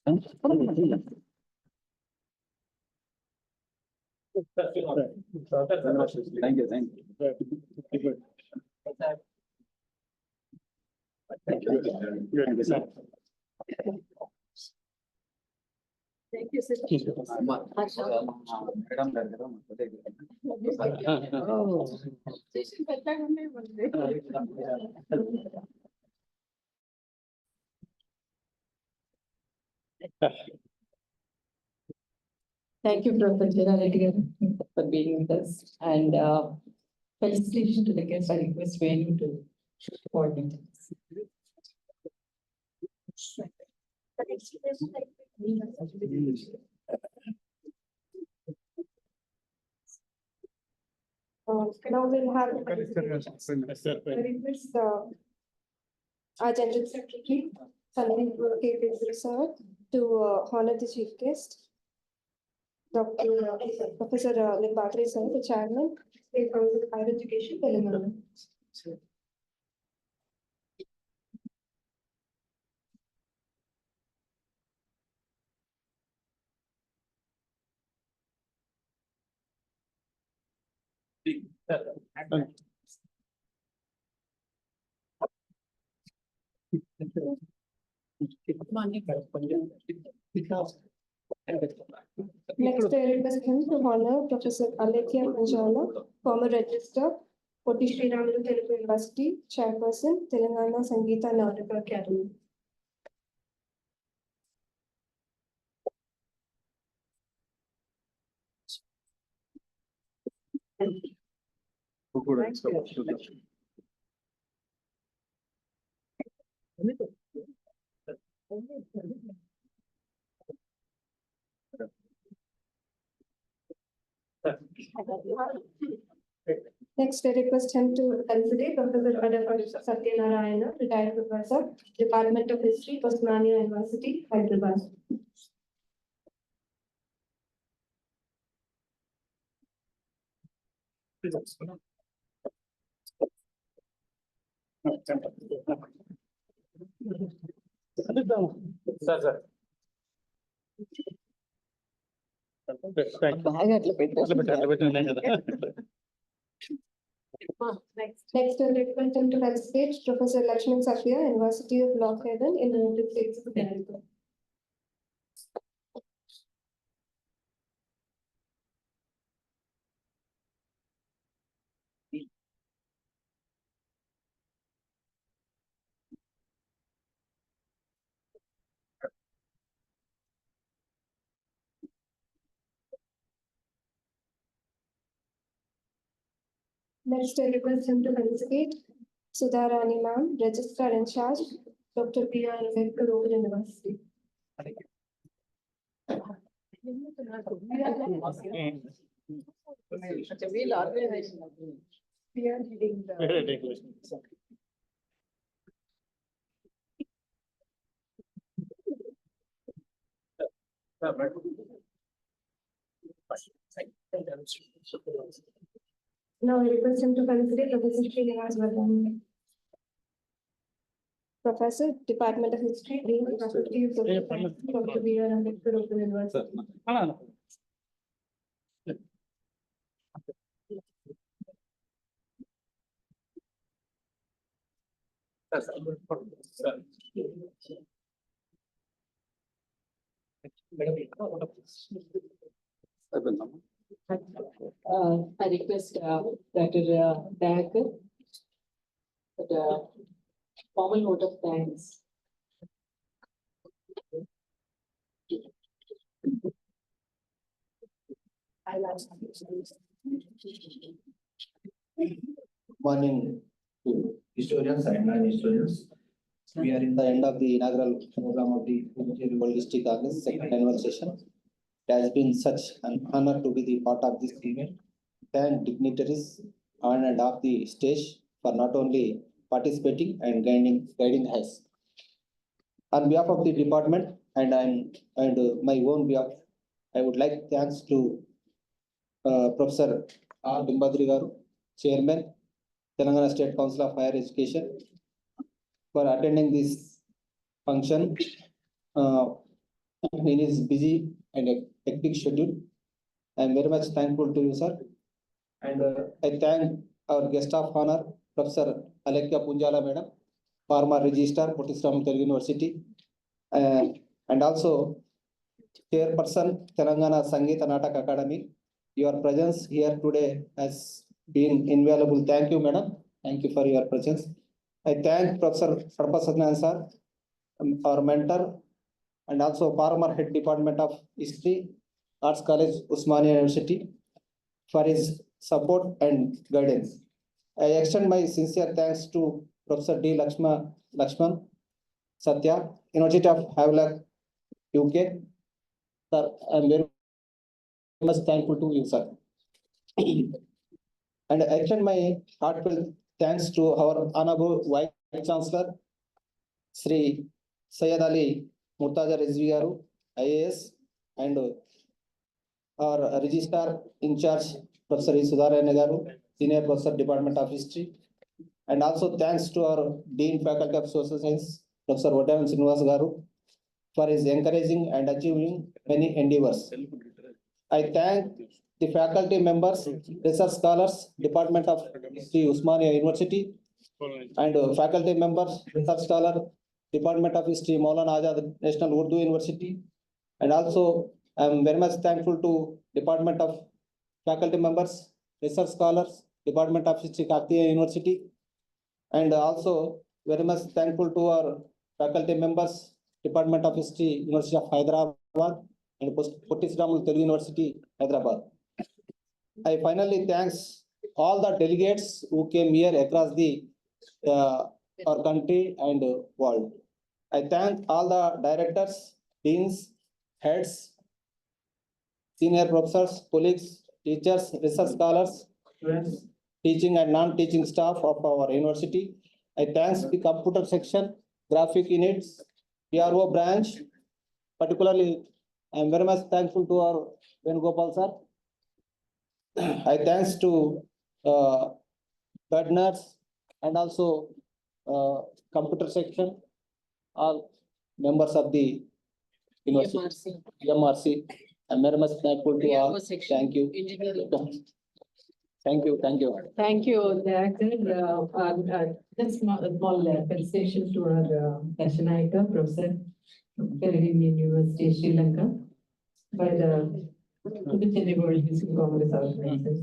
Thank you. మేడం గారు కదా, Thank you, Professor Reddy, for being with us, and felicitation to the guests. I request Venu to coordinate. Now we'll have I request our General Secretary, Sandeep sir, to honor the chief guest. Dr. Professor Limbadri sir, the chairman, State Council of Higher Education, Telangana. Next, I request him to honor Professor Alekia Panjala, former registrar, Puducherry Telugu University, chairperson, Telangana Sangeeta Nataka Academy. Next, I request him to felicitate Professor Adar Satyanarayana, retired professor, Department of History, Osmania University, Hyderabad. Sir బాగా అట్లా పెట్టారు. Next, I request him to felicitate Professor Lakshman Sathya, University of Lock Haven, in the United States of America. Next, I request him to felicitate Sudharani ma'am, Registrar in Charge, Dr. P.R. Ambedkar Open University. Now I request him to felicitate Professor Srinivas Vardhan. Professor, Department of History, Dean, Faculty of Social Sciences, Dr. B.R. Ambedkar Open University. I request Dr. Dayakar for the formal vote of thanks. Morning to historians and non-historians. We are in the end of the inaugural program of the Puducherry World History Congress second annual session. It has been such an honor to be the part of this event. Thank dignitaries on and off the stage for not only participating and guiding us. On behalf of the department and my own behalf, I would like thanks to Professor R. Limbadri Garu, Chairman, Telangana State Council of Higher Education, for attending this function in his busy and hectic schedule. I am very much thankful to you, sir. And I thank our guest of honor, Professor Alekya Punjala Madam, former Registrar, Puducherry University, and also Chairperson, Telangana Sangeeta Natak Academy. Your presence here today has been invaluable. Thank you, Madam. Thank you for your presence. I thank Professor Sarpasatnan sir, our mentor, and also former head department of History, Arts College, Usmania University, for his support and guidance. I extend my sincere thanks to Professor D. Lakshman Satya, University of Havelock, UK. Sir, I am very much thankful to you, sir. And I extend my heartfelt thanks to our Honorable Vice Chancellor, Sri Syed Ali Murtaza Rizvi Garu, IAS, and our Registrar in charge, Professor Sudharani Garu, Senior Professor, Department of History. And also thanks to our Dean Faculty of Social Science, Professor Vadan Srinivas Garu, for his encouraging and achieving many endeavors. I thank the faculty members, research scholars, Department of History, Usmania University, and faculty members, research scholar, Department of History, Maulana Azad National Urdu University. And also, I am very much thankful to Department of faculty members, research scholars, Department of History, Kakatiya University. And also very much thankful to our faculty members, Department of History, University of Hyderabad, and Pottis Ramul Telugu University, Hyderabad. I finally thanks all the delegates who came here across the our country and world. I thank all the directors, deans, heads, senior professors, colleagues, teachers, research scholars, students, teaching and non-teaching staff of our university. I thanks the computer section, graphic units, PRO branch. Particularly, I am very much thankful to our Venugopal sir. I thanks to gardeners and also computer section, all members of the university, MRC. I'm very much thankful to all. Thank you. Thank you. Thank you. Thank you, Director. Just small felicitation to our Dashanaika, Professor, Peregrine University, Sri Lanka, by the Puducherry World History Congress organizers.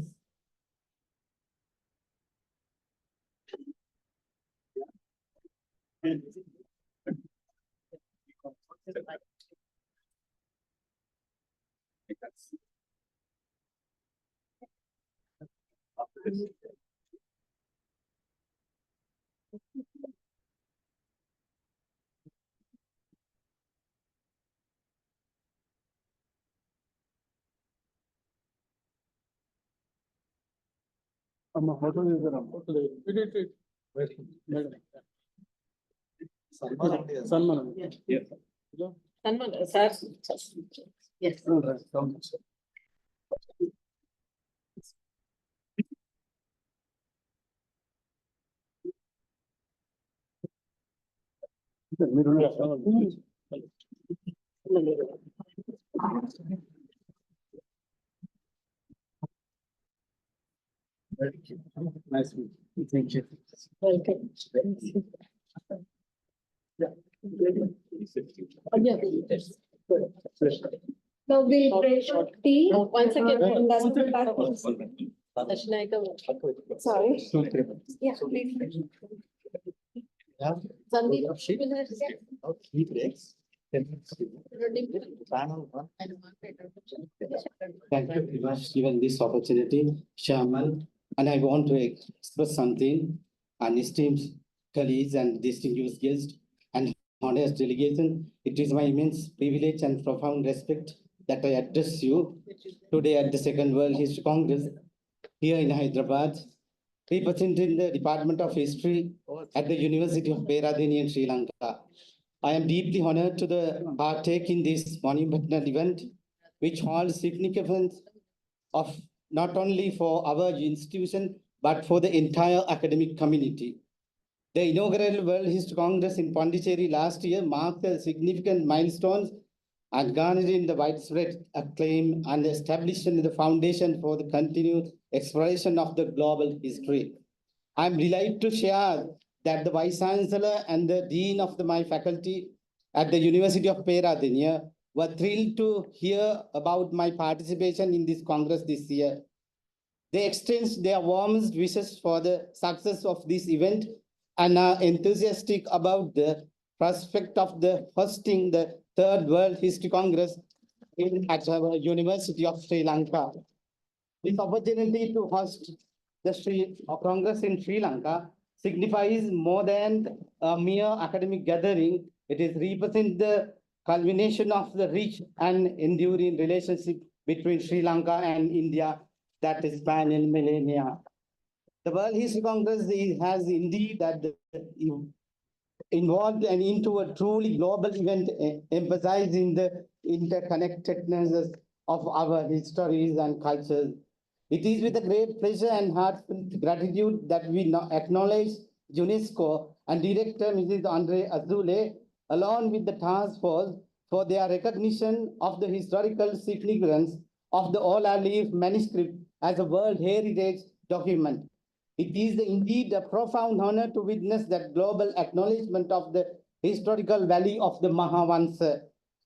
Salman. Salman, sir. Yes. Nice. Thank you. Welcome. Now we'll break for tea. Once again. And that's the back. Dashanaika. Sorry. Yeah, please. Sandeep. Three breaks. Thank you very much given this opportunity, Chairman and I want to express something. And esteemed colleagues and distinguished guests and honest delegation, it is my immense privilege and profound respect that I address you today at the Second World History Congress here in Hyderabad, representing the Department of History at the University of Peradeniya in Sri Lanka. I am deeply honored to partake in this monumental event, which holds significance of not only for our institution, but for the entire academic community. The inaugural World History Congress in Puducherry last year marked a significant milestone and garnered in the widespread acclaim and established the foundation for the continued exploration of the global history. I'm delighted to share that the Vice Chancellor and the Dean of my faculty at the University of Peradeniya were thrilled to hear about my participation in this Congress this year. They extend their warmest wishes for the success of this event and are enthusiastic about the prospect of hosting the Third World History Congress at our University of Sri Lanka. This opportunity to host the Congress in Sri Lanka signifies more than a mere academic gathering. It is represent the culmination of the rich and enduring relationship between Sri Lanka and India that is spanning millennia. The World History Congress has indeed involved and into a truly global event, emphasizing the interconnectedness of our histories and cultures. It is with a great pleasure and heartfelt gratitude that we now acknowledge UNESCO and Director Mrs. Andre Azule, along with the task force, for their recognition of the historical significance of the Ola Leaf manuscript as a World Heritage document. It is indeed a profound honor to witness that global acknowledgement of the historical value of the Mahavansa.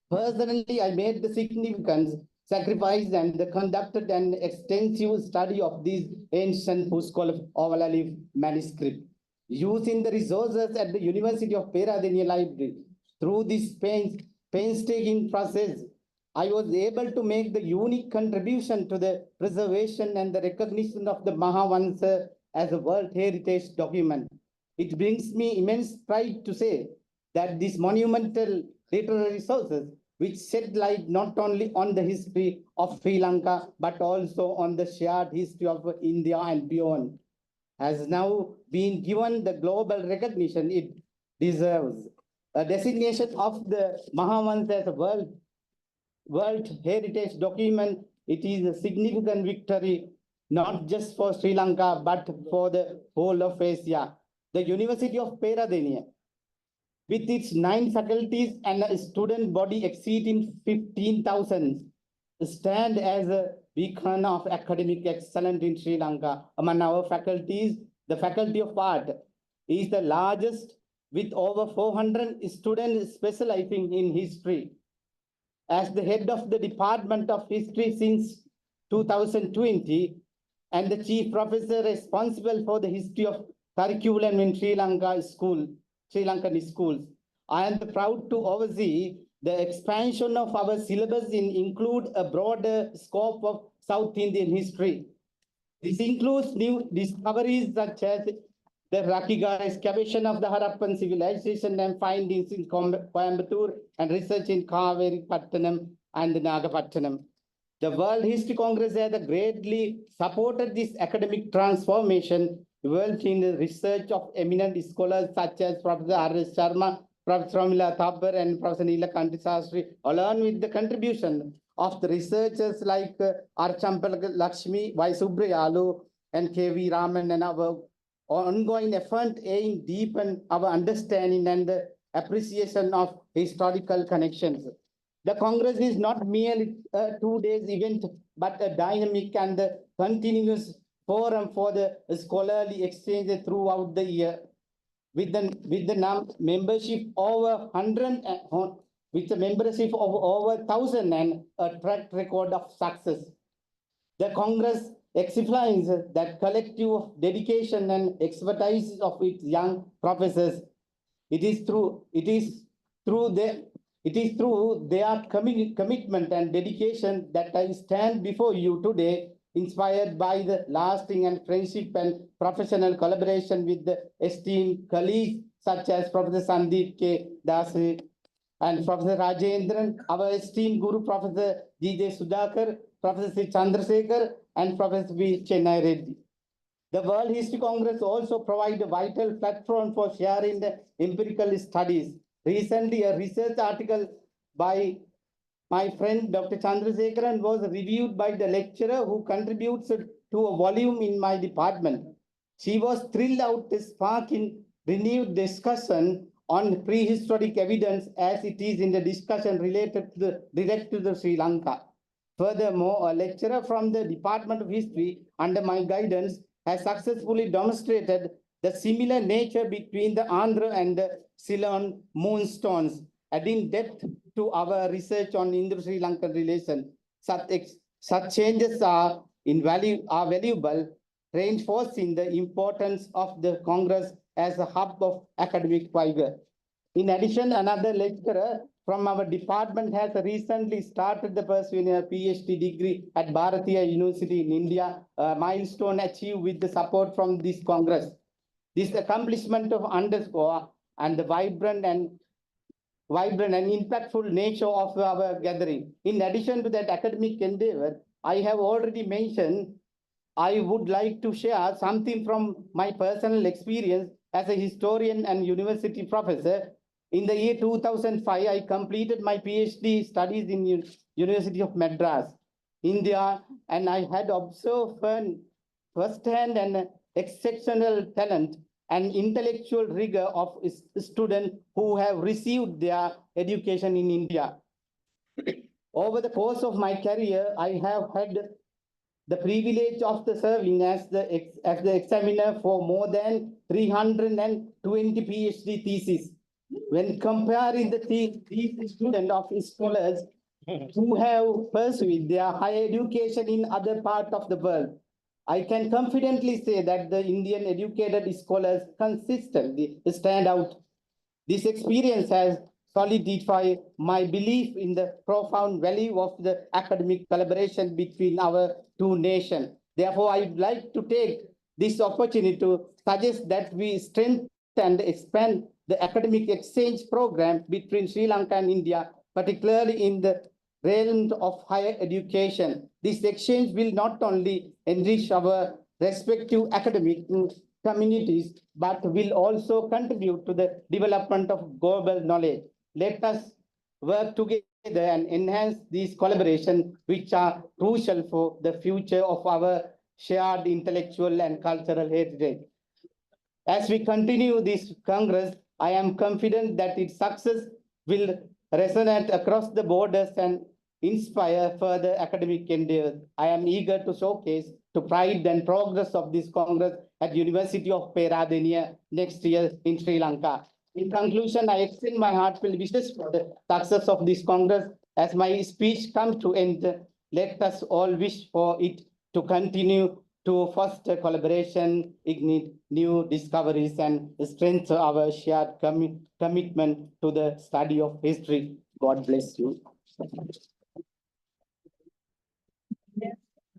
Personally, I made the significant sacrifice and conducted an extensive study of these ancient Pushkal Ola Leaf manuscript. Using the resources at the University of Peradeniya Library, through this painstaking process, I was able to make the unique contribution to the preservation and the recognition of the Mahavansa as a World Heritage document. It brings me immense pride to say that these monumental literary resources, which shed light not only on the history of Sri Lanka, but also on the shared history of India and beyond, has now been given the global recognition it deserves. A designation of the Mahavansa as a World Heritage document, it is a significant victory, not just for Sri Lanka, but for the whole of Asia. The University of Peradeniya, with its 9 faculties and a student body exceeding 15,000, stand as a beacon of academic excellence in Sri Lanka. Among our faculties, the Faculty of Art is the largest, with over 400 students specializing in history. As the head of the Department of History since 2020, and the chief professor responsible for the history of curriculum in Sri Lankan schools, I am proud to oversee the expansion of our syllabus include a broader scope of South Indian history. This includes new discoveries such as the Rakigar excavation of the Harappan civilization and findings in Coimbatore and research in Kaveri Pattanam and Nagapattanam. The World History Congress has greatly supported this academic transformation, involved in the research of eminent scholars such as Professor R.S. Sharma, Professor Ramila Thabbar, and Professor Neelakanti Sastry, along with the contribution of the researchers like R. Champalaka Lakshmi, Y. Subrayalu, and K.V. Raman, and our ongoing effort aim deepen our understanding and the appreciation of historical connections. The Congress is not merely a 2 days event, but a dynamic and continuous forum for the scholarly exchange throughout the year. With the membership over 100, with a membership of over 1,000 and a track record of success, the Congress exemplifies that collective dedication and expertise of its young professors. It is through their commitment and dedication that I stand before you today inspired by the lasting and friendship and professional collaboration with the esteemed colleagues such as Professor Sandeep K. Dasri and Professor Rajendran, our esteemed Guru Professor G.J. Sudhakar, Professor C. Chandrasekhar, and Professor V. Chennai Reddy. The World History Congress also provides a vital platform for sharing the empirical studies. Recently, a research article by my friend Dr. Chandrasekharan was reviewed by the lecturer who contributes to a volume in my department. She was thrilled out to spark in renewed discussion on prehistoric evidence as it is in the discussion related to the Sri Lanka. Furthermore, a lecturer from the Department of History under my guidance has successfully demonstrated the similar nature between the Andhra and the Ceylon moonstones, adding depth to our research on Indo-Sri Lankan relation. Such changes are valuable, reinforcing the importance of the Congress as a hub of academic vigor. In addition, another lecturer from our department has recently started the pursuing a PhD degree at Bharatiya University in India, a milestone achieved with the support from this Congress. This accomplishment of underscore and the vibrant and impactful nature of our gathering. In addition to that academic endeavor, I have already mentioned, I would like to share something from my personal experience as a historian and university professor. In the year 2005, I completed my PhD studies in University of Madras, India, and I had observed firsthand an exceptional talent and intellectual rigor of students who have received their education in India. Over the course of my career, I have had the privilege of serving as the examiner for more than 320 PhD theses. When comparing these students of scholars who have pursued their higher education in other parts of the world, I can confidently say that the Indian educated scholars consistently stand out. This experience has solidified my belief in the profound value of the academic collaboration between our two nations. Therefore, I would like to take this opportunity to suggest that we strengthen and expand the academic exchange program between Sri Lanka and India, particularly in the realm of higher education. This exchange will not only enrich our respective academic communities, but will also contribute to the development of global knowledge. Let us work together and enhance these collaborations, which are crucial for the future of our shared intellectual and cultural heritage. As we continue this Congress, I am confident that its success will resonate across the borders and inspire further academic endeavors. I am eager to showcase the pride and progress of this Congress at University of Peradeniya next year in Sri Lanka. In conclusion, I extend my heartfelt wishes for the success of this Congress. As my speech comes to end, let us all wish for it to continue to foster collaboration, ignite new discoveries, and strengthen our shared commitment to the study of history. God bless you.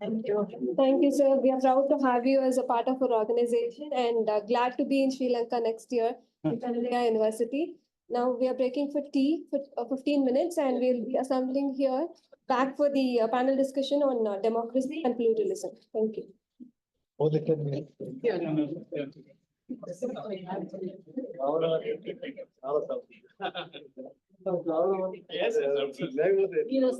Thank you. Thank you, sir. We are proud to have you as a part of our organization and glad to be in Sri Lanka next year in Puducherry University. Now we are breaking for tea for 15 minutes and we'll be assembling here back for the panel discussion on democracy and pluralism. Thank you. Yes.